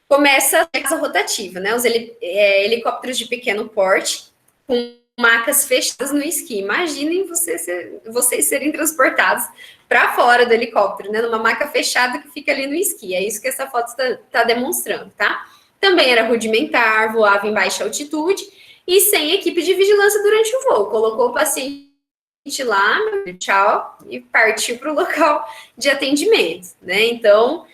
começa a casa rotativa, né? Os helicópteros de pequeno porte, com macas fechadas no esqui. Imaginem vocês serem transportados para fora do helicóptero, né? Numa maca fechada que fica ali no esqui. É isso que essa foto está demonstrando, tá? Também era rudimentar, voava em baixa altitude e sem equipe de vigilância durante o voo. Colocou o paciente lá, tchau, e partiu para o local de atendimento, né? Então,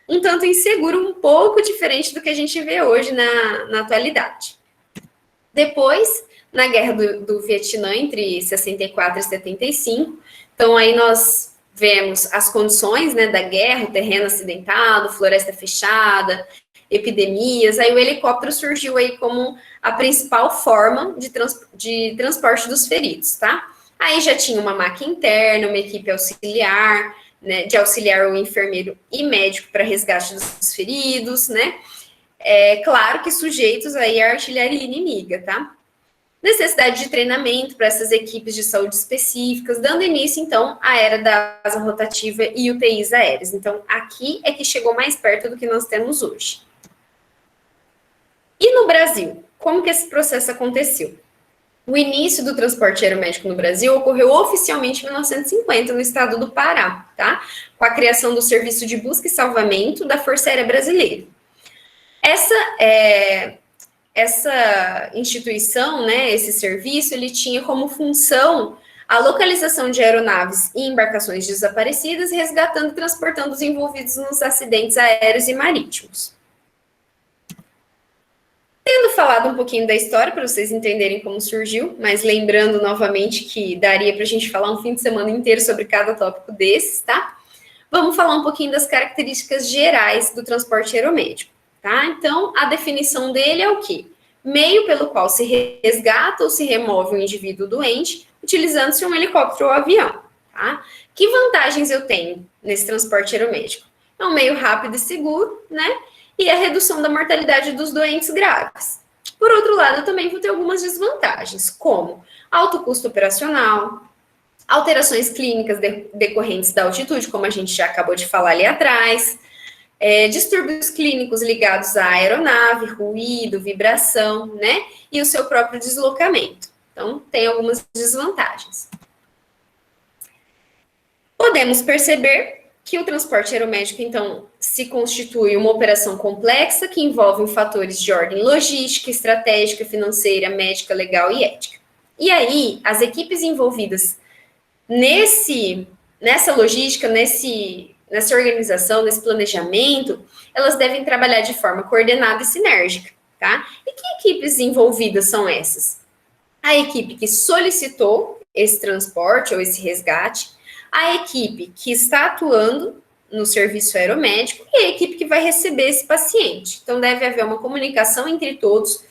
um tanto inseguro, um pouco diferente do que a gente vê hoje na atualidade. Depois, na Guerra do Vietnã, entre 64 e 75, então aí nós vemos as condições, né, da guerra, o terreno acidentado, floresta fechada, epidemias, aí o helicóptero surgiu aí como a principal forma de transporte dos feridos, tá? Aí já tinha uma maca interna, uma equipe auxiliar, né, de auxiliar o enfermeiro e médico para resgate dos feridos, né? Claro que sujeitos aí à artilharia inimiga, tá? Necessidade de treinamento para essas equipes de saúde específicas, dando início, então, à era da asa rotativa e UTIs aéreas. Então, aqui é que chegou mais perto do que nós temos hoje. E no Brasil, como que esse processo aconteceu? O início do transporte aeromédico no Brasil ocorreu oficialmente em 1950, no estado do Pará, tá? Com a criação do Serviço de Busca e Salvamento da Força Aérea Brasileira. Essa instituição, né, esse serviço, ele tinha como função a localização de aeronaves e embarcações desaparecidas, resgatando e transportando os envolvidos nos acidentes aéreos e marítimos. Tendo falado um pouquinho da história, para vocês entenderem como surgiu, mas lembrando novamente que daria para a gente falar um fim de semana inteiro sobre cada tópico desses, tá? Vamos falar um pouquinho das características gerais do transporte aeromédico, tá? Então, a definição dele é o quê? Meio pelo qual se resgata ou se remove um indivíduo doente, utilizando-se um helicóptero ou avião, tá? Que vantagens eu tenho nesse transporte aeromédico? É um meio rápido e seguro, né? E a redução da mortalidade dos doentes graves. Por outro lado, eu também vou ter algumas desvantagens, como alto custo operacional, alterações clínicas decorrentes da altitude, como a gente já acabou de falar ali atrás, distúrbios clínicos ligados à aeronave, ruído, vibração, né? E o seu próprio deslocamento. Então, tem algumas desvantagens. Podemos perceber que o transporte aeromédico, então, se constitui uma operação complexa que envolve fatores de ordem logística, estratégica, financeira, médica, legal e ética. E aí, as equipes envolvidas nessa logística, nessa organização, nesse planejamento, elas devem trabalhar de forma coordenada e sinérgica, tá? E que equipes envolvidas são essas? A equipe que solicitou esse transporte ou esse resgate, a equipe que está atuando no serviço aeromédico e a equipe que vai receber esse paciente. Então, deve haver uma comunicação entre todos,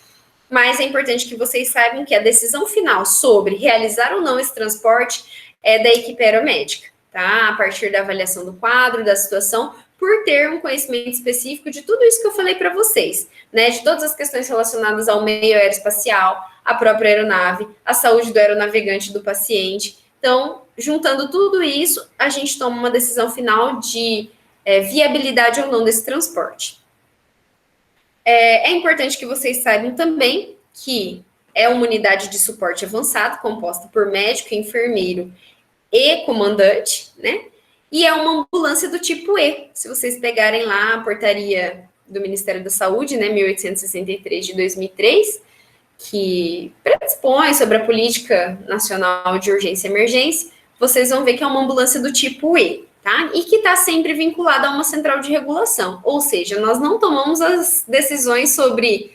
mas é importante que vocês saibam que a decisão final sobre realizar ou não esse transporte é da equipe aeromédica, tá? A partir da avaliação do quadro, da situação, por ter um conhecimento específico de tudo isso que eu falei para vocês, né? De todas as questões relacionadas ao meio aeroespacial, à própria aeronave, à saúde do aeronavegante e do paciente. Então, juntando tudo isso, a gente toma uma decisão final de viabilidade ou não desse transporte. É importante que vocês saibam também que é uma unidade de suporte avançado, composta por médico, enfermeiro e comandante, né? E é uma ambulância do tipo E. Se vocês pegarem lá a portaria do Ministério da Saúde, né, 1863 de 2003, que predispõe sobre a Política Nacional de Urgência e Emergência, vocês vão ver que é uma ambulância do tipo E, tá? E que está sempre vinculada a uma central de regulação. Ou seja, nós não tomamos as decisões sobre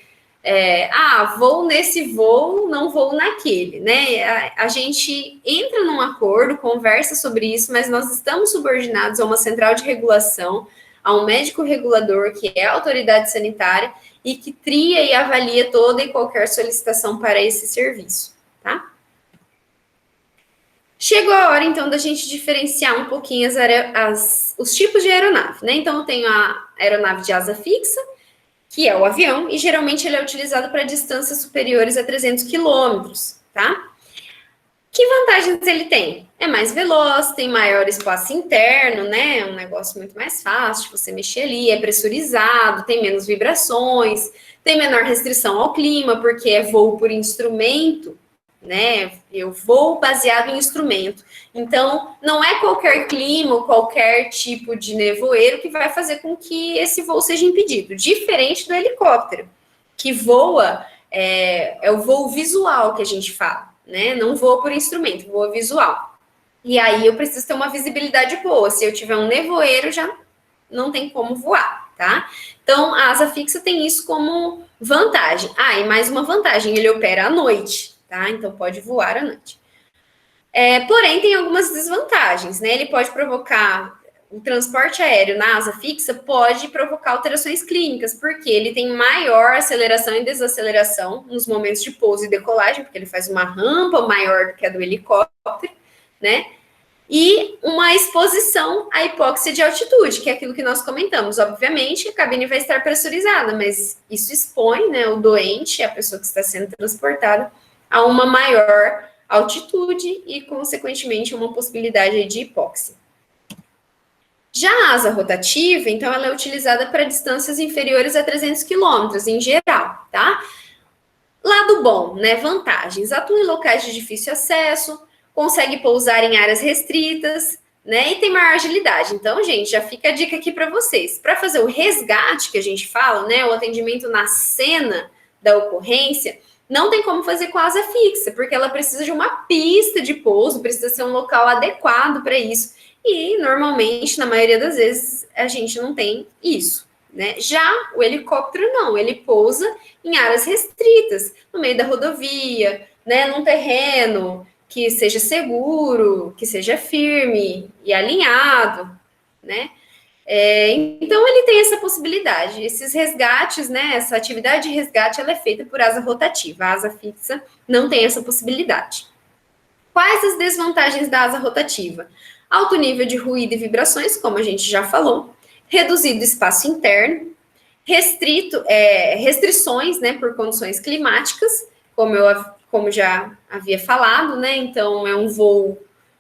vou nesse voo, não vou naquele, né? A gente entra num acordo, conversa sobre isso, mas nós estamos subordinados a uma central de regulação, a um médico regulador, que é a autoridade sanitária, e que tria e avalia toda e qualquer solicitação para esse serviço, tá? Chegou a hora, então, da gente diferenciar um pouquinho os tipos de aeronave, né? Então, eu tenho a aeronave de asa fixa, que é o avião, e geralmente ele é utilizado para distâncias superiores a 300 quilômetros, tá? Que vantagens ele tem? É mais veloz, tem maior espaço interno, né? É um negócio muito mais fácil de você mexer ali, é pressurizado, tem menos vibrações, tem menor restrição ao clima, porque é voo por instrumento, né? Eu vou baseado em instrumento. Então, não é qualquer clima ou qualquer tipo de nevoeiro que vai fazer com que esse voo seja impedido. Diferente do helicóptero, que voa, é o voo visual que a gente fala, né? Não voa por instrumento, voa visual. E aí eu preciso ter uma visibilidade boa. Se eu tiver um nevoeiro, já não tem como voar, tá? Então, a asa fixa tem isso como vantagem. E mais uma vantagem, ele opera à noite, tá? Então, pode voar à noite. Porém, tem algumas desvantagens, né? Ele pode provocar, o transporte aéreo na asa fixa pode provocar alterações clínicas, porque ele tem maior aceleração e desaceleração nos momentos de pouso e decolagem, porque ele faz uma rampa maior do que a do helicóptero, né? E uma exposição à hipóxia de altitude, que é aquilo que nós comentamos. Obviamente, a cabine vai estar pressurizada, mas isso expõe, né, o doente, a pessoa que está sendo transportada, a uma maior altitude e, consequentemente, uma possibilidade de hipóxia. Já a asa rotativa, então, ela é utilizada para distâncias inferiores a 300 quilômetros, em geral, tá? Lado bom, né? Vantagens. Atua em locais de difícil acesso, consegue pousar em áreas restritas, né? E tem maior agilidade. Então, gente, já fica a dica aqui para vocês. Para fazer o resgate, que a gente fala, né? O atendimento na cena da ocorrência, não tem como fazer com a asa fixa, porque ela precisa de uma pista de pouso, precisa ser um local adequado para isso. E, normalmente, na maioria das vezes, a gente não tem isso, né? Já o helicóptero, não. Ele pousa em áreas restritas, no meio da rodovia, né? Num terreno que seja seguro, que seja firme e alinhado, né? Então, ele tem essa possibilidade. Esses resgates, né, essa atividade de resgate, ela é feita por asa rotativa. A asa fixa não tem essa possibilidade. Quais as desvantagens da asa rotativa? Alto nível de ruído e vibrações, como a gente já falou. Reduzido espaço interno. Restrições, né, por condições climáticas, como já havia falado, né? Então, é um voo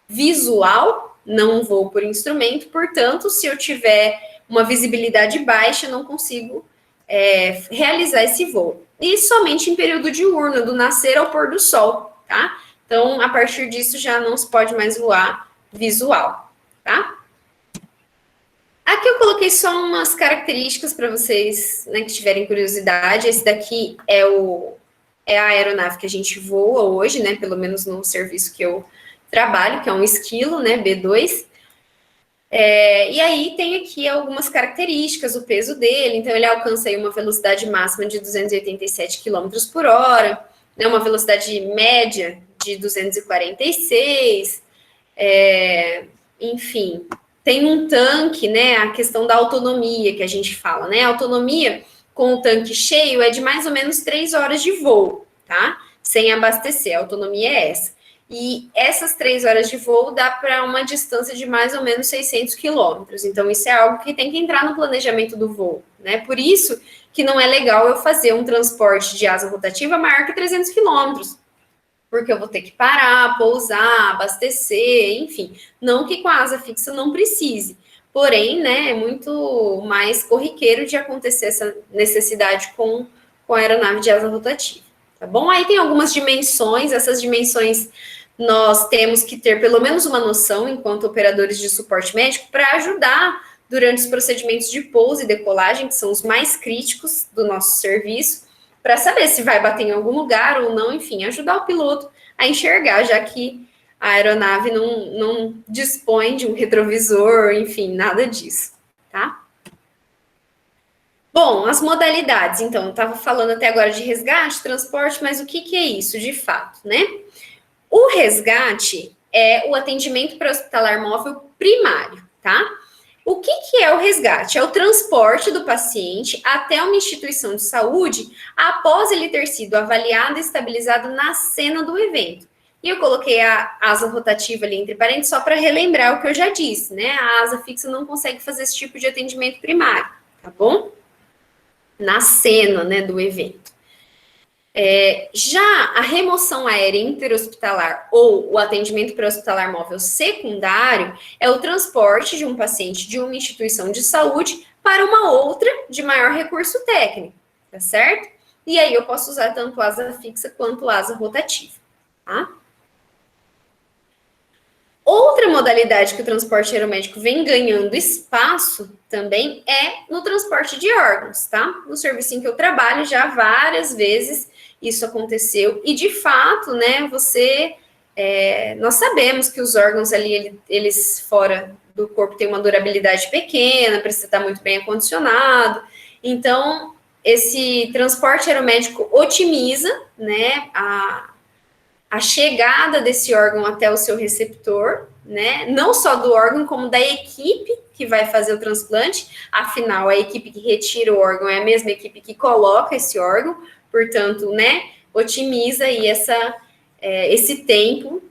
visual, não um voo por instrumento, portanto, se eu tiver uma visibilidade baixa, eu não consigo realizar esse voo. E somente em período diurno, do nascer ao pôr do sol, tá? Então, a partir disso, já não se pode mais voar visual, tá? Aqui eu coloquei só umas características para vocês, né, que tiverem curiosidade. Esse daqui é a aeronave que a gente voa hoje, né, pelo menos no serviço que eu trabalho, que é um esquilo, né, B2. E aí tem aqui algumas características, o peso dele. Então, ele alcança aí uma velocidade máxima de 287 km por hora, né, uma velocidade média de 246, enfim, tem um tanque, né, a questão da autonomia que a gente fala, né, a autonomia com o tanque cheio é de mais ou menos 3 horas de voo, tá, sem abastecer, a autonomia é essa. E essas 3 horas de voo dá para uma distância de mais ou menos 600 quilômetros. Então, isso é algo que tem que entrar no planejamento do voo, né? Por isso que não é legal eu fazer um transporte de asa rotativa maior que 300 quilômetros, porque eu vou ter que parar, pousar, abastecer, enfim. Não que com a asa fixa não precise, porém, né, é muito mais corriqueiro de acontecer essa necessidade com a aeronave de asa rotativa, tá bom? Aí tem algumas dimensões, essas dimensões nós temos que ter pelo menos uma noção, enquanto operadores de suporte médico, para ajudar durante os procedimentos de pouso e decolagem, que são os mais críticos do nosso serviço, para saber se vai bater em algum lugar ou não, enfim, ajudar o piloto a enxergar, já que a aeronave não dispõe de um retrovisor, enfim, nada disso, tá? Bom, as modalidades, então, eu estava falando até agora de resgate, transporte, mas o que é isso, de fato, né? O resgate é o atendimento pré-hospitalar móvel primário, tá? O que é o resgate? É o transporte do paciente até uma instituição de saúde após ele ter sido avaliado e estabilizado na cena do evento. E eu coloquei a asa rotativa ali entre parênteses só para relembrar o que eu já disse, né? A asa fixa não consegue fazer esse tipo de atendimento primário, tá bom? Na cena, né, do evento. Já a remoção aérea interhospitalar ou o atendimento pré-hospitalar móvel secundário é o transporte de um paciente de uma instituição de saúde para uma outra de maior recurso técnico, tá certo? E aí eu posso usar tanto asa fixa quanto asa rotativa, tá? Outra modalidade que o transporte aeromédico vem ganhando espaço também é no transporte de órgãos, tá? No serviço em que eu trabalho já várias vezes isso aconteceu, e de fato, né, nós sabemos que os órgãos ali, eles fora do corpo têm uma durabilidade pequena, precisa estar muito bem acondicionado, então esse transporte aeromédico otimiza, né, a chegada desse órgão até o seu receptor, né, não só do órgão, como da equipe que vai fazer o transplante, afinal, a equipe que retira o órgão é a mesma equipe que coloca esse órgão, portanto, né, otimiza aí esse tempo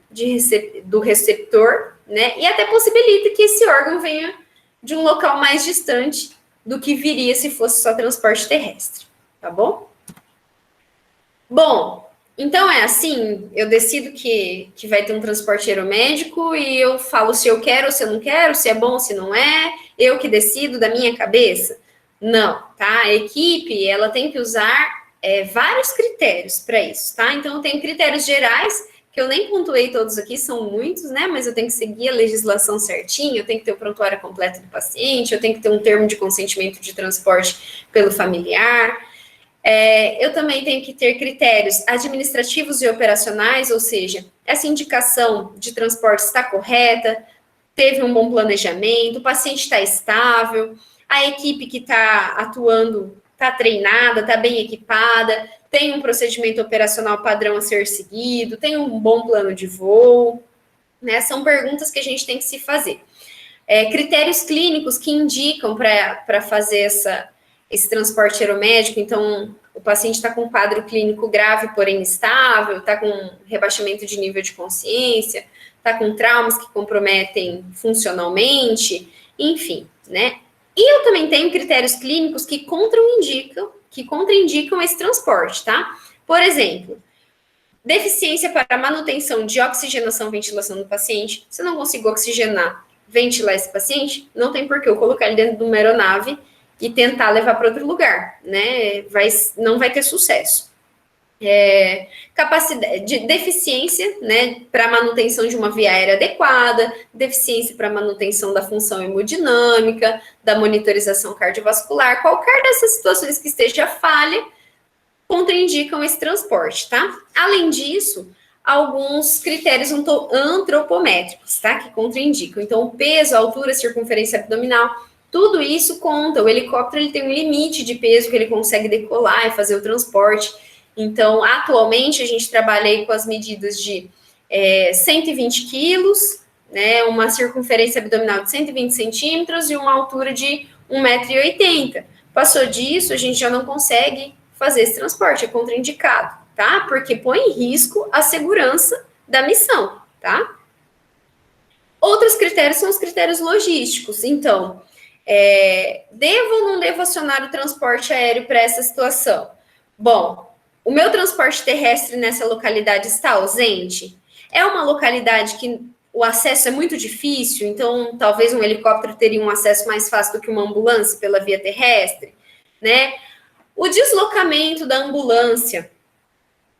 do receptor, né, e até possibilita que esse órgão venha de um local mais distante do que viria se fosse só transporte terrestre, tá bom? Bom, então é assim, eu decido que vai ter um transporte aeromédico e eu falo se eu quero ou se eu não quero, se é bom ou se não é, eu que decido da minha cabeça? Não, tá? A equipe, ela tem que usar vários critérios para isso, tá? Então, eu tenho critérios gerais, que eu nem pontuei todos aqui, são muitos, né? Mas eu tenho que seguir a legislação certinho, eu tenho que ter o prontuário completo do paciente, eu tenho que ter um termo de consentimento de transporte pelo familiar. Eu também tenho que ter critérios administrativos e operacionais, ou seja, essa indicação de transporte está correta, teve um bom planejamento, o paciente está estável, a equipe que está atuando está treinada, está bem equipada, tem um procedimento operacional padrão a ser seguido, tem um bom plano de voo, né? São perguntas que a gente tem que se fazer. Critérios clínicos que indicam para fazer esse transporte aeromédico, então o paciente está com um quadro clínico grave, porém estável, está com rebaixamento de nível de consciência, está com traumas que comprometem funcionalmente, enfim, né? E eu também tenho critérios clínicos que contraindicam esse transporte, tá? Por exemplo, deficiência para manutenção de oxigenação e ventilação do paciente. Se eu não consigo oxigenar, ventilar esse paciente, não tem por que eu colocar ele dentro de uma aeronave e tentar levar para outro lugar, né? Não vai ter sucesso. Capacidade de deficiência, né, para manutenção de uma via aérea adequada, deficiência para manutenção da função hemodinâmica, da monitorização cardiovascular, qualquer dessas situações que esteja falha, contraindicam esse transporte, tá? Além disso, alguns critérios antropométricos, tá, que contraindicam. Então, o peso, a altura, a circunferência abdominal, tudo isso conta. O helicóptero ele tem um limite de peso que ele consegue decolar e fazer o transporte. Então, atualmente, a gente trabalha aí com as medidas de 120 quilos, né, uma circunferência abdominal de 120 centímetros e uma altura de 1,80 m. Passou disso, a gente já não consegue fazer esse transporte, é contraindicado, tá? Porque põe em risco a segurança da missão, tá? Outros critérios são os critérios logísticos. Então, devo ou não devo acionar o transporte aéreo para essa situação? Bom, o meu transporte terrestre nessa localidade está ausente? É uma localidade que o acesso é muito difícil, então talvez um helicóptero teria um acesso mais fácil do que uma ambulância pela via terrestre, né? O deslocamento da ambulância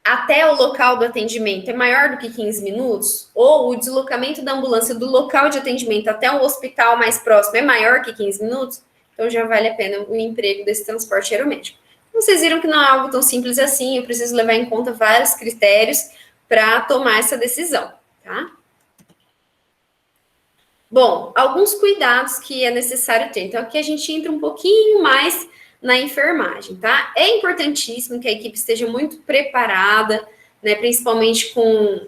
até o local do atendimento é maior do que 15 minutos? Ou o deslocamento da ambulância do local de atendimento até o hospital mais próximo é maior que 15 minutos? Então já vale a pena o emprego desse transporte aeromédico. Vocês viram que não é algo tão simples assim, eu preciso levar em conta vários critérios para tomar essa decisão, tá? Bom, alguns cuidados que é necessário ter. Então, aqui a gente entra um pouquinho mais na enfermagem, tá? É importantíssimo que a equipe esteja muito preparada, né? Principalmente com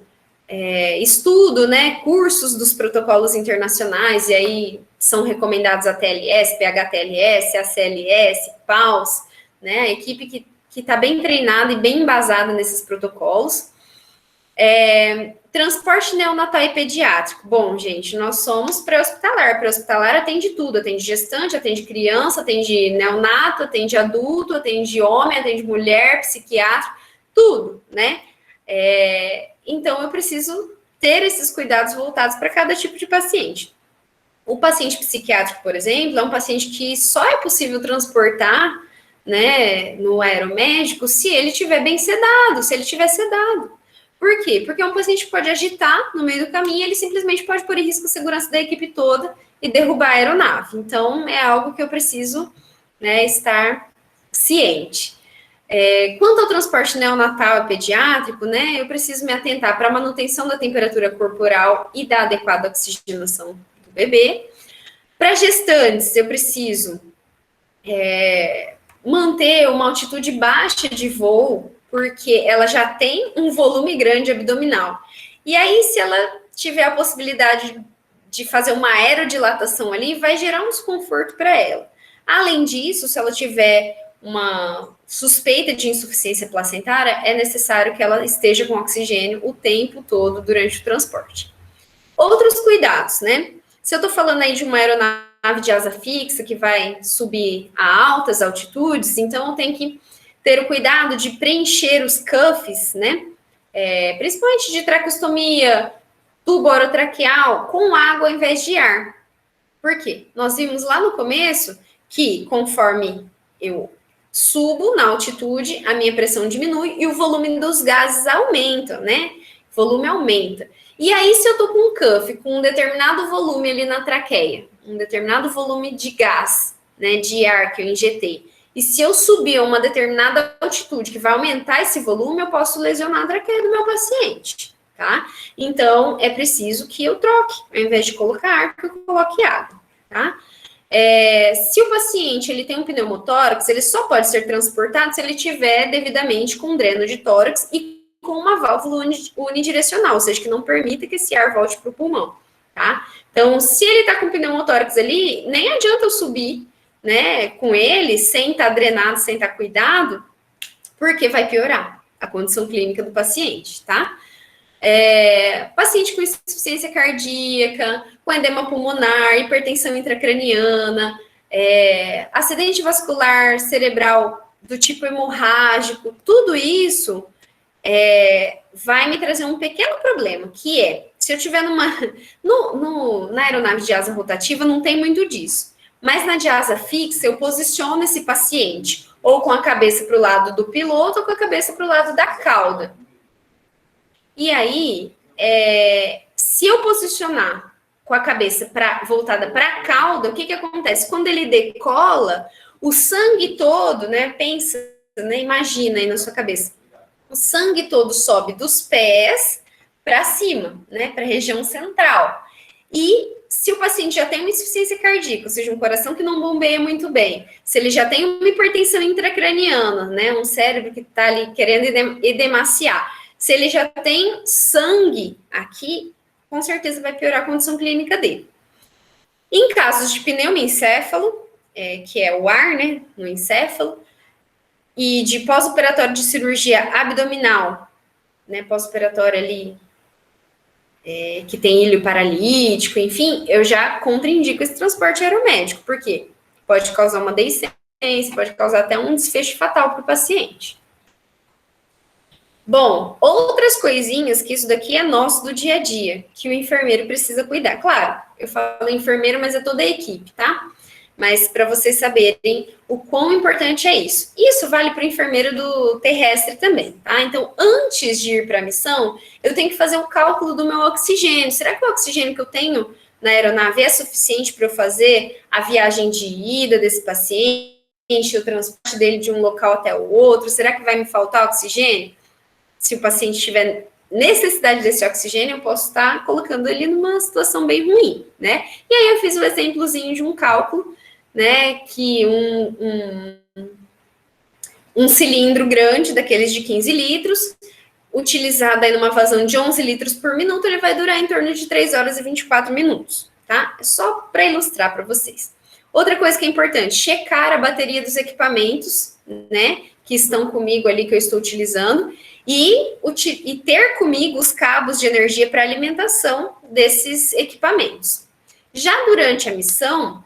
estudo, né? Cursos dos protocolos internacionais, e aí são recomendados a TLS, PHTLS, ACLS, PAUS, né? A equipe que está bem treinada e bem embasada nesses protocolos. Transporte neonatal e pediátrico. Bom, gente, nós somos pré-hospitalar. Pré-hospitalar atende tudo, atende gestante, atende criança, atende neonato, atende adulto, atende homem, atende mulher, psiquiatra, tudo, né? Então, eu preciso ter esses cuidados voltados para cada tipo de paciente. O paciente psiquiátrico, por exemplo, é um paciente que só é possível transportar, né, no aeromédico se ele estiver bem sedado, se ele estiver sedado. Por quê? Porque é um paciente que pode agitar no meio do caminho, ele simplesmente pode pôr em risco a segurança da equipe toda e derrubar a aeronave. Então, é algo que eu preciso, né, estar ciente. Quanto ao transporte neonatal e pediátrico, né, eu preciso me atentar para a manutenção da temperatura corporal e da adequada oxigenação do bebê. Para gestantes, eu preciso manter uma altitude baixa de voo, porque ela já tem um volume grande abdominal. E aí, se ela tiver a possibilidade de fazer uma aerodilatação ali, vai gerar um desconforto para ela. Além disso, se ela tiver uma suspeita de insuficiência placentária, é necessário que ela esteja com oxigênio o tempo todo durante o transporte. Outros cuidados, né? Se eu estou falando aí de uma aeronave de asa fixa que vai subir a altas altitudes, então eu tenho que ter o cuidado de preencher os cuffs, né? Principalmente de traqueostomia, tubo orotraqueal, com água ao invés de ar. Por quê? Nós vimos lá no começo que conforme eu subo na altitude, a minha pressão diminui e o volume dos gases aumenta, né? O volume aumenta. E aí, se eu tô com um cuff com um determinado volume ali na traqueia, um determinado volume de gás, né, de ar que eu injetei, e se eu subir a uma determinada altitude que vai aumentar esse volume, eu posso lesionar a traqueia do meu paciente, tá? Então, é preciso que eu troque, ao invés de colocar ar, que eu coloque água, tá? Se o paciente ele tem um pneumotórax, ele só pode ser transportado se ele tiver devidamente com um dreno de tórax e com uma válvula unidirecional, ou seja, que não permita que esse ar volte para o pulmão, tá? Então, se ele está com pneumotórax ali, nem adianta eu subir, né, com ele, sem estar drenado, sem estar cuidado, porque vai piorar a condição clínica do paciente, tá? Paciente com insuficiência cardíaca, com edema pulmonar, hipertensão intracraniana, acidente vascular cerebral do tipo hemorrágico, tudo isso vai me trazer um pequeno problema, que se eu tiver na aeronave de asa rotativa, não tem muito disso. Mas na de asa fixa, eu posiciono esse paciente ou com a cabeça para o lado do piloto ou com a cabeça para o lado da cauda. E aí, se eu posicionar com a cabeça voltada para a cauda, o que acontece? Quando ele decola, o sangue todo, né? Pensa, né, imagina aí na sua cabeça. O sangue todo sobe dos pés para cima, né? Para a região central. E se o paciente já tem uma insuficiência cardíaca, ou seja, um coração que não bombeia muito bem, se ele já tem uma hipertensão intracraniana, né? Um cérebro que está ali querendo edemaciar, se ele já tem sangue aqui, com certeza vai piorar a condição clínica dele. Em casos de pneumoencéfalo, que é o ar, né, no encéfalo, e de pós-operatório de cirurgia abdominal, né, pós-operatório ali que tem ilho paralítico, enfim, eu já contraindico esse transporte aeromédico, porque pode causar uma deiscência, pode causar até um desfecho fatal para o paciente. Bom, outras coisinhas que isso daqui é nosso do dia a dia, que o enfermeiro precisa cuidar. Claro, eu falo enfermeiro, mas é toda a equipe, tá? Mas para vocês saberem o quão importante é isso. Isso vale para o enfermeiro do terrestre também, tá? Então, antes de ir para a missão, eu tenho que fazer o cálculo do meu oxigênio. Será que o oxigênio que eu tenho na aeronave é suficiente para eu fazer a viagem de ida desse paciente, o transporte dele de um local até o outro? Será que vai me faltar oxigênio? Se o paciente tiver necessidade desse oxigênio, eu posso estar colocando ele numa situação bem ruim, né? E aí eu fiz o exemplozinho de um cálculo, né, que um cilindro grande, daqueles de 15 litros, utilizado aí numa vazão de 11 litros por minuto, ele vai durar em torno de 3 horas e 24 minutos, tá? É só para ilustrar para vocês. Outra coisa que é importante, checar a bateria dos equipamentos, né, que estão comigo ali, que eu estou utilizando, e ter comigo os cabos de energia para alimentação desses equipamentos. Já durante a missão,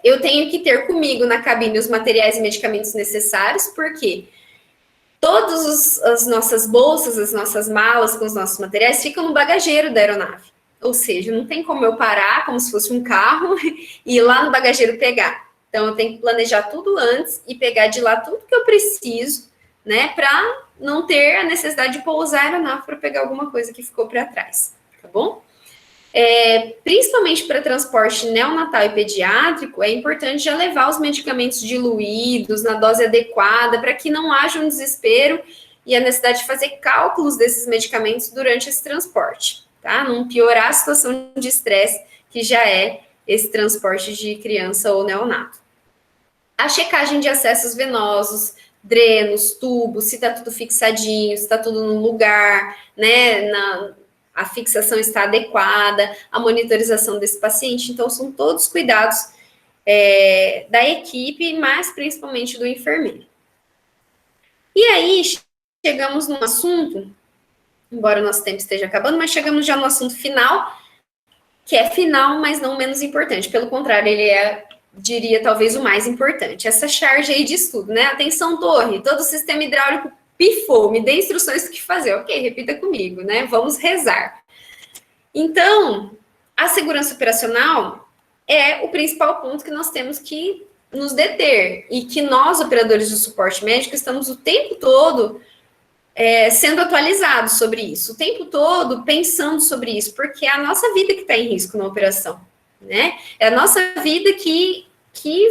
eu tenho que ter comigo na cabine os materiais e medicamentos necessários, porque todas as nossas bolsas, as nossas malas com os nossos materiais ficam no bagageiro da aeronave. Ou seja, não tem como eu parar, como se fosse um carro, e ir lá no bagageiro pegar. Então, eu tenho que planejar tudo antes e pegar de lá tudo que eu preciso, né, para não ter a necessidade de pousar a aeronave para pegar alguma coisa que ficou para trás, tá bom? Principalmente para transporte neonatal e pediátrico, é importante já levar os medicamentos diluídos na dose adequada, para que não haja um desespero e a necessidade de fazer cálculos desses medicamentos durante esse transporte, tá? Não piorar a situação de estresse que já é esse transporte de criança ou neonato. A checagem de acessos venosos, drenos, tubos, se está tudo fixadinho, se está tudo no lugar, né, a fixação está adequada, a monitorização desse paciente. Então, são todos cuidados da equipe, mas principalmente do enfermeiro. E aí, chegamos num assunto, embora o nosso tempo esteja acabando, mas chegamos já no assunto final, que é final, mas não menos importante. Pelo contrário, ele diria, talvez o mais importante. Essa charge aí de estudo, né? Atenção, torre, todo o sistema hidráulico pifou, me dê instruções do que fazer. Ok, repita comigo, né? Vamos rezar. Então, a segurança operacional é o principal ponto que nós temos que nos deter e que nós, operadores de suporte médico, estamos o tempo todo sendo atualizados sobre isso, o tempo todo pensando sobre isso, porque é a nossa vida que está em risco na operação, né? É a nossa vida que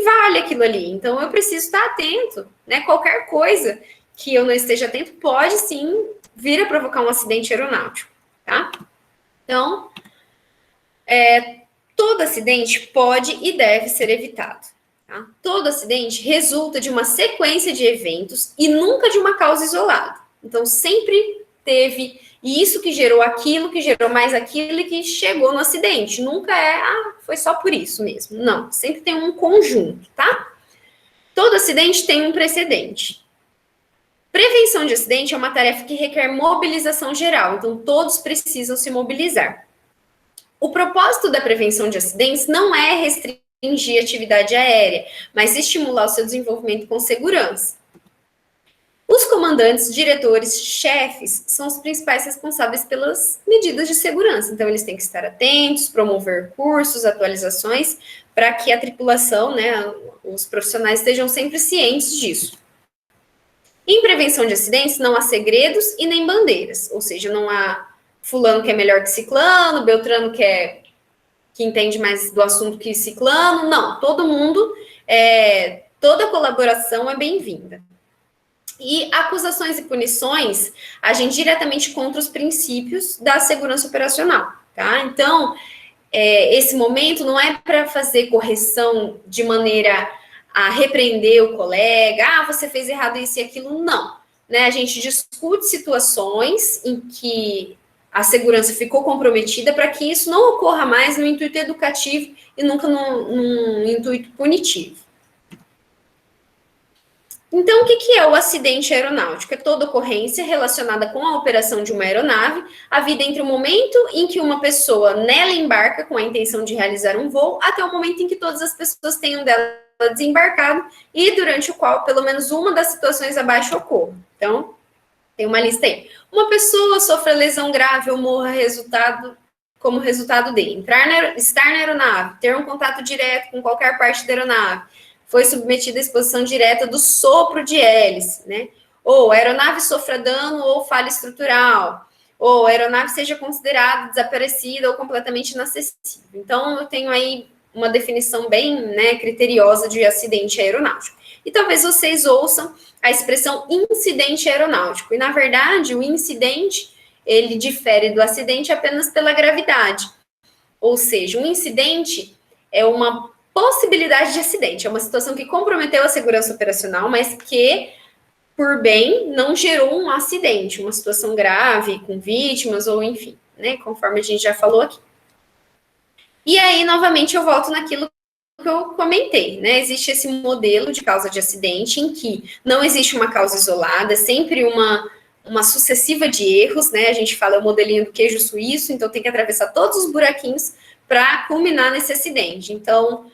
vale aquilo ali. Então, eu preciso estar atento, né? Qualquer coisa que eu não esteja atento pode, sim, vir a provocar um acidente aeronáutico, tá? Então, todo acidente pode e deve ser evitado, tá? Todo acidente resulta de uma sequência de eventos e nunca de uma causa isolada. Então, sempre teve isso que gerou aquilo, que gerou mais aquilo e que chegou no acidente. Nunca foi só por isso mesmo. Não, sempre tem um conjunto, tá? Todo acidente tem um precedente. Prevenção de acidente é uma tarefa que requer mobilização geral, então todos precisam se mobilizar. O propósito da prevenção de acidentes não é restringir a atividade aérea, mas estimular o seu desenvolvimento com segurança. Os comandantes, diretores, chefes são os principais responsáveis pelas medidas de segurança. Então, eles têm que estar atentos, promover cursos, atualizações, para que a tripulação, né, os profissionais estejam sempre cientes disso. Em prevenção de acidentes, não há segredos e nem bandeiras. Ou seja, não há fulano que é melhor que ciclano, beltrano que entende mais do assunto que ciclano. Não, todo mundo, toda colaboração é bem-vinda. E acusações e punições agem diretamente contra os princípios da segurança operacional, tá? Então, esse momento não é para fazer correção de maneira a repreender o colega, você fez errado isso e aquilo, não. Né? A gente discute situações em que a segurança ficou comprometida para que isso não ocorra mais no intuito educativo e nunca no intuito punitivo. Então, o que é o acidente aeronáutico? É toda ocorrência relacionada com a operação de uma aeronave, a vida entre o momento em que uma pessoa nela embarca com a intenção de realizar um voo, até o momento em que todas as pessoas tenham dela desembarcado e durante o qual pelo menos uma das situações abaixo ocorra. Então, tem uma lista aí. Uma pessoa sofre lesão grave ou morra como resultado de estar na aeronave, ter um contato direto com qualquer parte da aeronave, foi submetida à exposição direta do sopro de hélice, né? Ou a aeronave sofra dano ou falha estrutural, ou a aeronave seja considerada desaparecida ou completamente inacessível. Então, eu tenho aí uma definição bem, né, criteriosa de acidente aeronáutico. E talvez vocês ouçam a expressão incidente aeronáutico. E, na verdade, o incidente, ele difere do acidente apenas pela gravidade. Ou seja, um incidente é uma possibilidade de acidente, é uma situação que comprometeu a segurança operacional, mas que, por bem, não gerou um acidente, uma situação grave, com vítimas, ou enfim, né, conforme a gente já falou aqui. E aí, novamente, eu volto naquilo que eu comentei, né, existe esse modelo de causa de acidente em que não existe uma causa isolada, é sempre uma sucessiva de erros, né, a gente fala é o modelinho do queijo suíço, então tem que atravessar todos os buraquinhos para culminar nesse acidente. Então,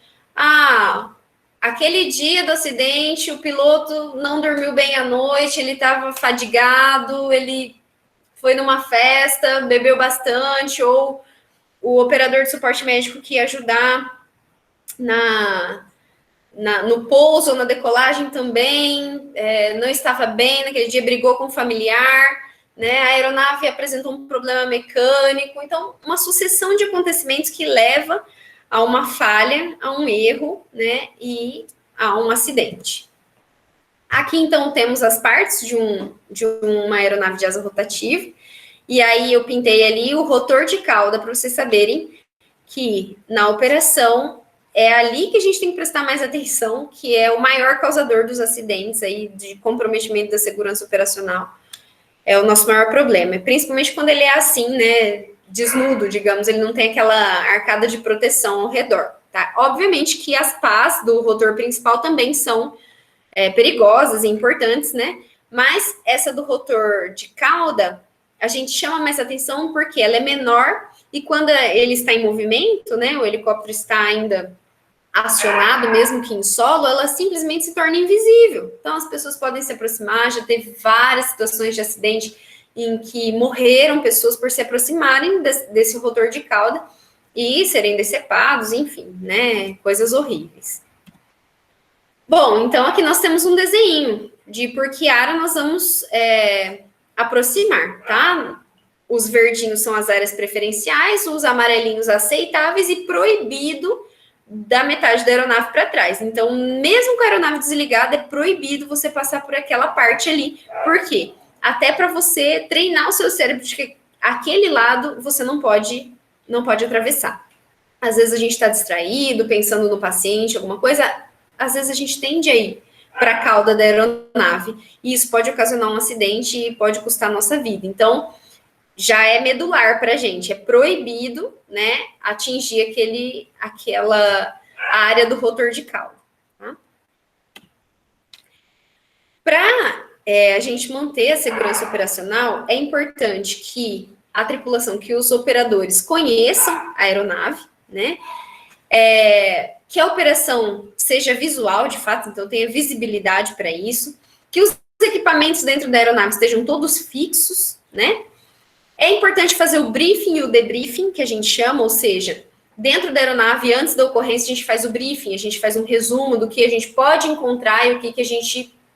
aquele dia do acidente, o piloto não dormiu bem à noite, ele estava fadigado, ele foi numa festa, bebeu bastante, ou o operador de suporte médico que ia ajudar no pouso ou na decolagem também, não estava bem, naquele dia brigou com o familiar, né? A aeronave apresentou um problema mecânico, então uma sucessão de acontecimentos que leva a uma falha, a um erro, né, e a um acidente. Aqui, então, temos as partes de uma aeronave de asa rotativa, e aí eu pintei ali o rotor de cauda, para vocês saberem que na operação é ali que a gente tem que prestar mais atenção, que é o maior causador dos acidentes aí, de comprometimento da segurança operacional. É o nosso maior problema, principalmente quando ele é assim, né, desnudo, digamos, ele não tem aquela arcada de proteção ao redor, tá? Obviamente que as pás do rotor principal também são perigosas e importantes, né? Mas essa do rotor de cauda, a gente chama mais atenção porque ela é menor e quando ele está em movimento, né, o helicóptero está ainda acionado, mesmo que em solo, ela simplesmente se torna invisível. Então, as pessoas podem se aproximar, já teve várias situações de acidente em que morreram pessoas por se aproximarem desse rotor de cauda e serem decepados, enfim, né, coisas horríveis. Bom, então aqui nós temos um desenho de por que área nós vamos aproximar, tá? Os verdinhos são as áreas preferenciais, os amarelinhos aceitáveis e proibido da metade da aeronave para trás. Então, mesmo com a aeronave desligada, é proibido você passar por aquela parte ali. Por quê? Até para você treinar o seu cérebro de que aquele lado você não pode atravessar. Às vezes a gente está distraído, pensando no paciente, alguma coisa, às vezes a gente tende a ir para a cauda da aeronave, e isso pode ocasionar um acidente e pode custar a nossa vida. Então, já é medular para a gente, é proibido, né, atingir aquela área do rotor de cauda. Tá? Para a gente manter a segurança operacional, é importante que a tripulação, que os operadores conheçam a aeronave, né, que a operação seja visual, de fato, então tenha visibilidade para isso, que os equipamentos dentro da aeronave estejam todos fixos, né. É importante fazer o briefing e o debriefing, que a gente chama, ou seja, dentro da aeronave, antes da ocorrência, a gente faz o briefing, a gente faz um resumo do que a gente pode encontrar e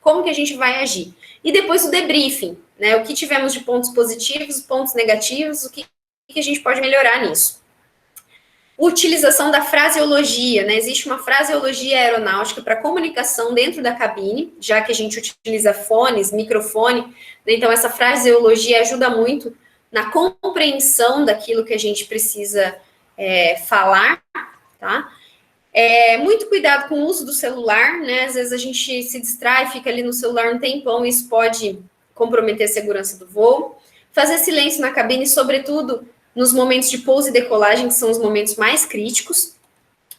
como que a gente vai agir. E depois o debriefing, né? O que tivemos de pontos positivos, pontos negativos, o que a gente pode melhorar nisso. Utilização da fraseologia, né? Existe uma fraseologia aeronáutica para comunicação dentro da cabine, já que a gente utiliza fones, microfone, né? Então essa fraseologia ajuda muito na compreensão daquilo que a gente precisa falar, tá? Muito cuidado com o uso do celular, né? Às vezes a gente se distrai, fica ali no celular um tempão, isso pode comprometer a segurança do voo. Fazer silêncio na cabine, sobretudo nos momentos de pouso e decolagem, que são os momentos mais críticos.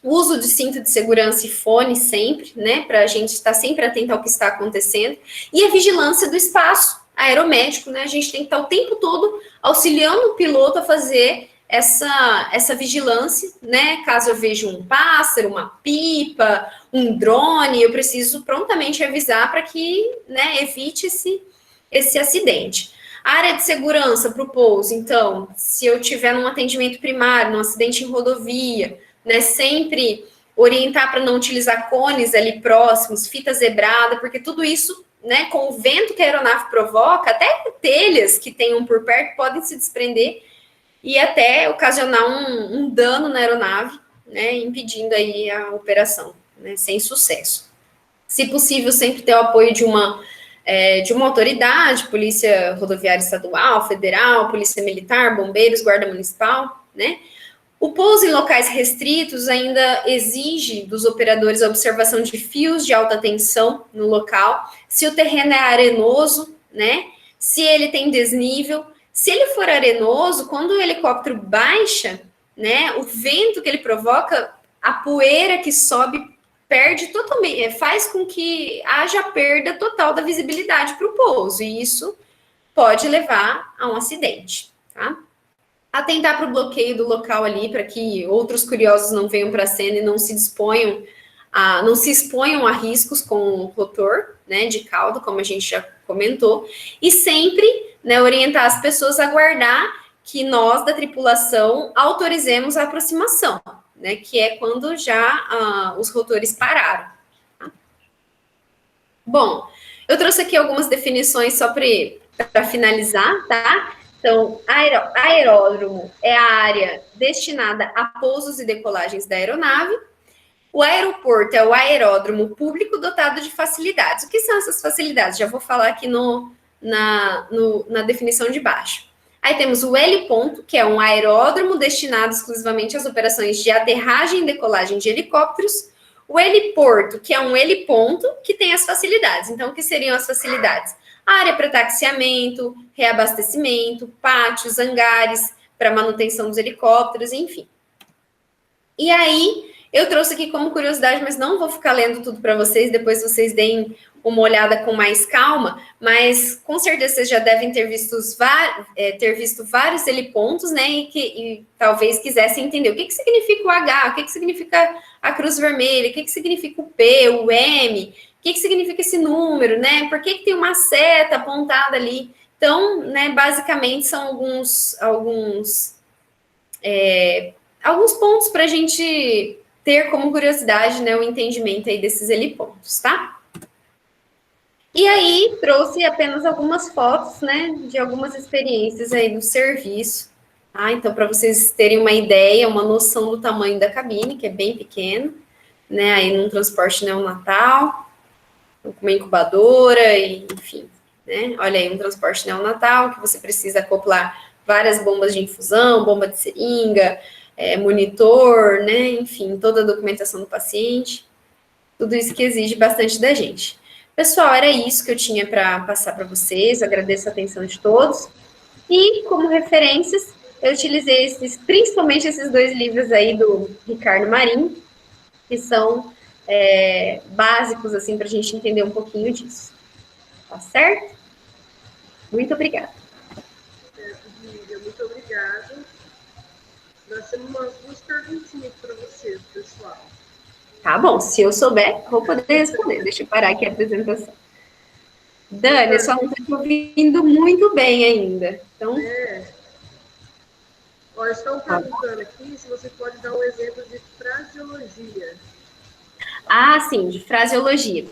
O uso de cinto de segurança e fone sempre, né, para a gente estar sempre atento ao que está acontecendo, e a vigilância do espaço aeromédico, né, a gente tem que estar o tempo todo auxiliando o piloto a fazer essa vigilância, né, caso eu veja um pássaro, uma pipa, um drone, eu preciso prontamente avisar para que, né, evite esse acidente. A área de segurança para o pouso, então, se eu tiver num atendimento primário, num acidente em rodovia, né, sempre orientar para não utilizar cones ali próximos, fita zebrada, porque tudo isso, né, com o vento que a aeronave provoca, até telhas que tenham por perto podem se desprender e até ocasionar um dano na aeronave, né, impedindo aí a operação, né, sem sucesso. Se possível, sempre ter o apoio de uma autoridade, Polícia Rodoviária Estadual, Federal, Polícia Militar, Bombeiros, Guarda Municipal, né? O pouso em locais restritos ainda exige dos operadores a observação de fios de alta tensão no local, se o terreno é arenoso, né? Se ele tem desnível. Se ele for arenoso, quando o helicóptero baixa, né, o vento que ele provoca, a poeira que sobe perde totalmente, faz com que haja perda total da visibilidade para o pouso, e isso pode levar a um acidente, tá? Atentar para o bloqueio do local ali, para que outros curiosos não venham para a cena e não se exponham a riscos com o rotor, né, de cauda, como a gente já comentou, e sempre, né, orientar as pessoas a aguardar que nós, da tripulação, autorizemos a aproximação, né, que é quando já os rotores pararam. Tá? Bom, eu trouxe aqui algumas definições só para finalizar, tá? Então, aeródromo é a área destinada a pousos e decolagens da aeronave. O aeroporto é o aeródromo público dotado de facilidades. O que são essas facilidades? Já vou falar aqui na definição de baixo. Aí temos o heliponto, que é um aeródromo destinado exclusivamente às operações de aterragem e decolagem de helicópteros. O heliporto, que é um heliponto, que tem as facilidades. Então, o que seriam as facilidades? Área para taxiamento, reabastecimento, pátios, hangares para manutenção dos helicópteros, enfim. E aí, eu trouxe aqui como curiosidade, mas não vou ficar lendo tudo para vocês, depois vocês deem uma olhada com mais calma, mas com certeza vocês já devem ter visto vários helipontos, né, e talvez quisessem entender o que significa o H, o que significa a cruz vermelha, o que significa o P, o M, o que significa esse número, né, por que tem uma seta apontada ali. Então, né, basicamente são alguns pontos para a gente ter como curiosidade, né, o entendimento aí desses helipontos, tá? E aí, trouxe apenas algumas fotos, né, de algumas experiências aí do serviço, tá? Então, para vocês terem uma ideia, uma noção do tamanho da cabine, que é bem pequeno, né, aí num transporte neonatal, com uma incubadora, e, enfim, né, olha aí, um transporte neonatal, que você precisa acoplar várias bombas de infusão, bomba de seringa, monitor, né, enfim, toda a documentação do paciente, tudo isso que exige bastante da gente. Pessoal, era isso que eu tinha para passar para vocês, eu agradeço a atenção de todos, e como referências, eu utilizei principalmente esses dois livros aí do Ricardo Marinho, que são básicos, assim, para a gente entender um pouquinho disso. Tá certo? Muito obrigada. Muito obrigada. Nós temos umas duas perguntinhas para você, pessoal. Tá bom, se eu souber, vou poder responder. Deixa eu parar aqui a apresentação. Dani, eu só não estou ouvindo muito bem ainda. Então... estão perguntando aqui se você pode dar um exemplo de fraseologia. Ah, sim, de fraseologia.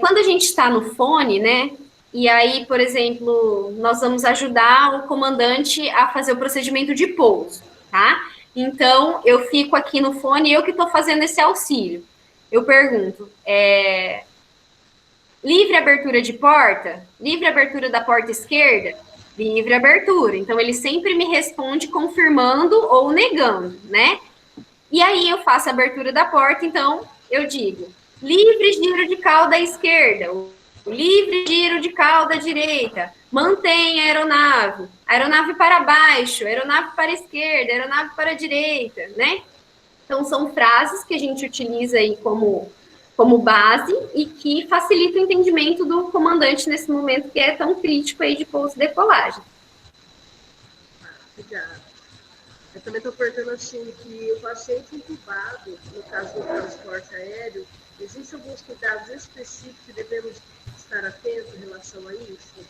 Quando a gente está no fone, né? E aí, por exemplo, nós vamos ajudar o comandante a fazer o procedimento de pouso, tá? Então, eu fico aqui no fone, eu que estou fazendo esse auxílio. Eu pergunto, livre abertura de porta? Livre abertura da porta esquerda? Livre abertura. Então, ele sempre me responde confirmando ou negando, né? E aí, eu faço a abertura da porta, então, eu digo, livre giro de cauda à esquerda, livre giro de cauda à direita, mantém a aeronave para baixo, aeronave para a esquerda, aeronave para a direita, né? Então, são frases que a gente utiliza aí como base e que facilita o entendimento do comandante nesse momento que é tão crítico aí de pouso e decolagem. Obrigada. Eu também estou perguntando assim, que o paciente entubado, no caso do transporte aéreo, existem alguns cuidados específicos que devemos estar atentos em relação a isso?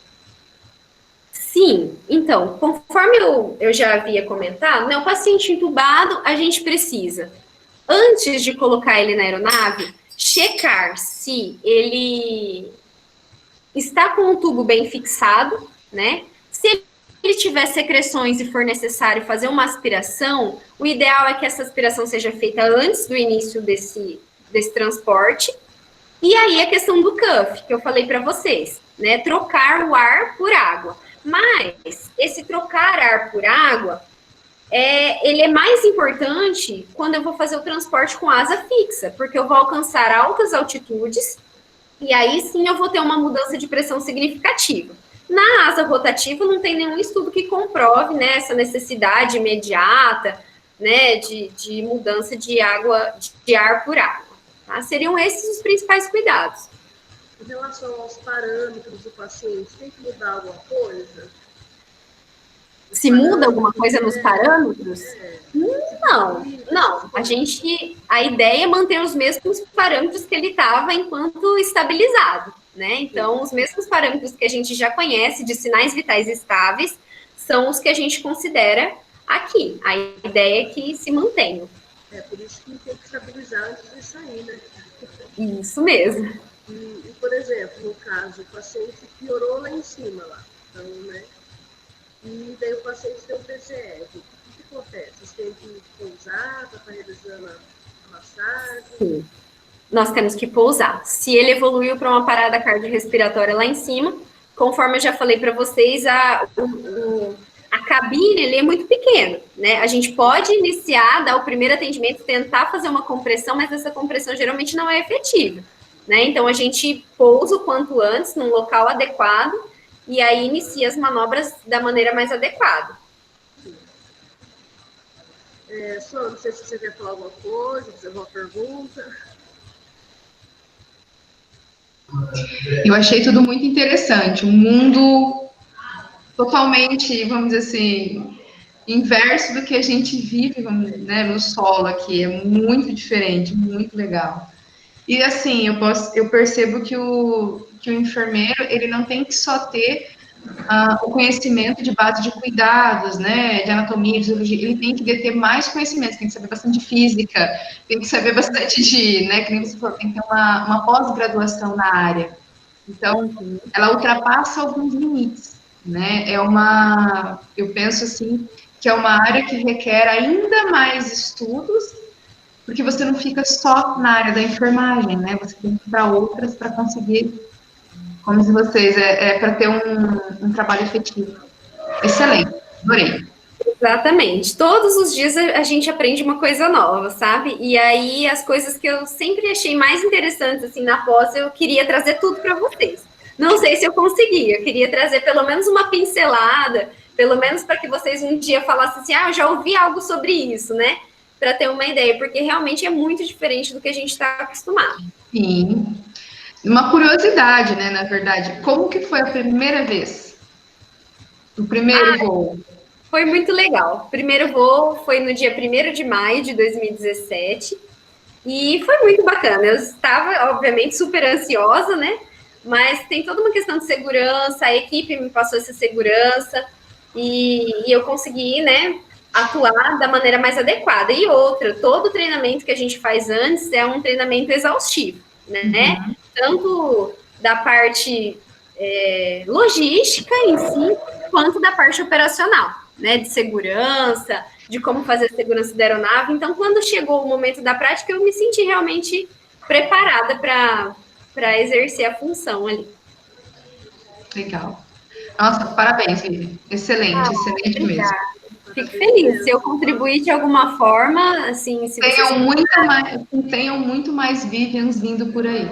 Sim, então, conforme eu já havia comentado, né, o paciente entubado, a gente precisa, antes de colocar ele na aeronave, checar se ele está com o tubo bem fixado, né? Se ele tiver secreções e for necessário fazer uma aspiração, o ideal é que essa aspiração seja feita antes do início desse transporte. E aí a questão do cuff, que eu falei para vocês, né? Trocar o ar por água. Mas esse trocar ar por água, ele é mais importante quando eu vou fazer o transporte com asa fixa, porque eu vou alcançar altas altitudes e aí sim eu vou ter uma mudança de pressão significativa. Na asa rotativa não tem nenhum estudo que comprove, né, essa necessidade imediata, né, de mudança de ar por água. Tá? Seriam esses os principais cuidados. Em relação aos parâmetros do paciente, tem que mudar alguma coisa? Se muda alguma coisa nos parâmetros? Não. A ideia é manter os mesmos parâmetros que ele estava enquanto estabilizado, né? Então, os mesmos parâmetros que a gente já conhece de sinais vitais estáveis são os que a gente considera aqui. A ideia é que se mantenham. Por isso que tem que estabilizar antes de sair, né? Isso mesmo. E, por exemplo, no caso, o paciente piorou lá em cima, lá. Então, né? E daí o paciente tem um PCR. O que acontece? Você tem que pousar para estar realizando a massagem? Sim. Nós temos que pousar. Se ele evoluiu para uma parada cardiorrespiratória lá em cima, conforme eu já falei para vocês, a cabine ele é muito pequena, né? A gente pode iniciar, dar o primeiro atendimento, tentar fazer uma compressão, mas essa compressão geralmente não é efetiva, né? Então, a gente pousa o quanto antes, num local adequado, e aí inicia as manobras da maneira mais adequada. Só não sei se você quer falar alguma coisa, fazer alguma pergunta. Eu achei tudo muito interessante, um mundo totalmente, vamos dizer assim, inverso do que a gente vive, né, no solo aqui, é muito diferente, muito legal. E assim, eu percebo que o enfermeiro, ele não tem que só ter o conhecimento de base de cuidados, né, de anatomia, de fisiologia, ele tem que ter mais conhecimento, tem que saber bastante de física, tem que saber bastante de, né, que nem você falou, tem que ter uma pós-graduação na área. Então, ela ultrapassa alguns limites, né, eu penso assim, que é uma área que requer ainda mais estudos, porque você não fica só na área da enfermagem, né, você tem que ir para outras para conseguir, como diz vocês, para ter um trabalho efetivo. Excelente, adorei. Exatamente. Todos os dias a gente aprende uma coisa nova, sabe? E aí as coisas que eu sempre achei mais interessantes assim na pós, eu queria trazer tudo para vocês. Não sei se eu conseguia, eu queria trazer pelo menos uma pincelada, pelo menos para que vocês um dia falassem assim, eu já ouvi algo sobre isso, né? Para ter uma ideia, porque realmente é muito diferente do que a gente está acostumado. Sim. Uma curiosidade, né, na verdade, como que foi a primeira vez? O primeiro voo? Foi muito legal. O primeiro voo foi no dia 1º de maio de 2017 e foi muito bacana. Eu estava, obviamente, super ansiosa, né? Mas tem toda uma questão de segurança, a equipe me passou essa segurança e eu consegui, né, atuar da maneira mais adequada. E outra, todo treinamento que a gente faz antes é um treinamento exaustivo, né? Uhum. Tanto da parte logística em si, quanto da parte operacional, né? De segurança, de como fazer a segurança da aeronave. Então, quando chegou o momento da prática, eu me senti realmente preparada para exercer a função ali. Legal. Nossa, parabéns, Vivi. Excelente, excelente obrigada. Mesmo. Fico feliz. Se eu contribuir de alguma forma, assim, se tenham muito mais Vivians vindo por aí.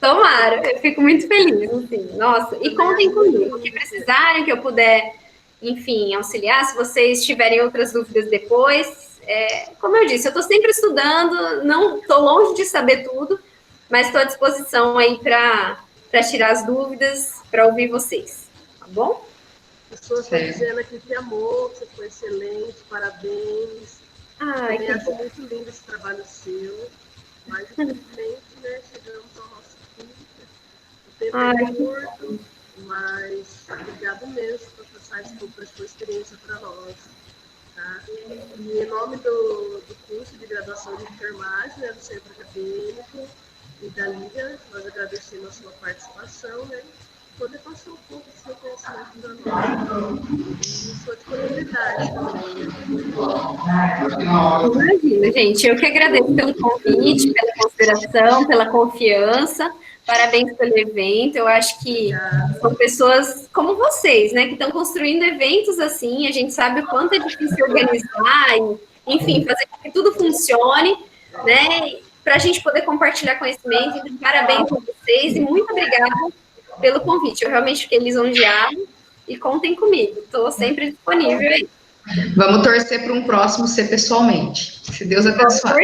Tomara, eu fico muito feliz, assim. Nossa, e contem comigo, o que precisarem, que eu puder, enfim, auxiliar. Se vocês tiverem outras dúvidas depois, Como eu disse, eu estou sempre estudando, não estou longe de saber tudo, mas estou à disposição aí para tirar as dúvidas, para ouvir vocês, tá bom? As pessoas estão dizendo aqui que amor, que você foi excelente, parabéns. Ai, também acho muito lindo esse trabalho seu, mas infelizmente, né, chegamos ao nosso fim. O tempo é curto, mas obrigado mesmo por passar esse pouco da sua experiência para nós. Tá? E em nome do curso de graduação de enfermagem, né, do Centro Acadêmico e da Liga, nós agradecemos a sua participação, né? Poder passar um pouco do seu conhecimento para nós e sua disponibilidade também. Imagina, gente. Eu que agradeço pelo convite, pela consideração, pela confiança. Parabéns pelo evento. Eu acho que são pessoas como vocês, né, que estão construindo eventos assim. A gente sabe o quanto é difícil organizar e, enfim, fazer com que tudo funcione, né, para a gente poder compartilhar conhecimento. Então, parabéns a vocês e muito obrigada pelo convite. Eu realmente fiquei lisonjeada e contem comigo. Estou sempre disponível aí. Vamos torcer para um próximo ser pessoalmente, se Deus abençoar.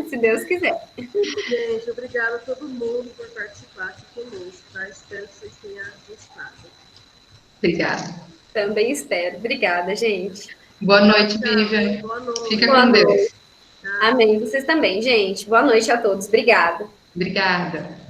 Se Deus quiser. Gente, obrigada a todo mundo por participar aqui conosco, tá? Espero que vocês tenham gostado. Obrigada. Também espero. Obrigada, gente. Boa noite, Vivian. Boa noite. Fica com Deus. Amém. Vocês também, gente. Boa noite a todos. Obrigada. Obrigada.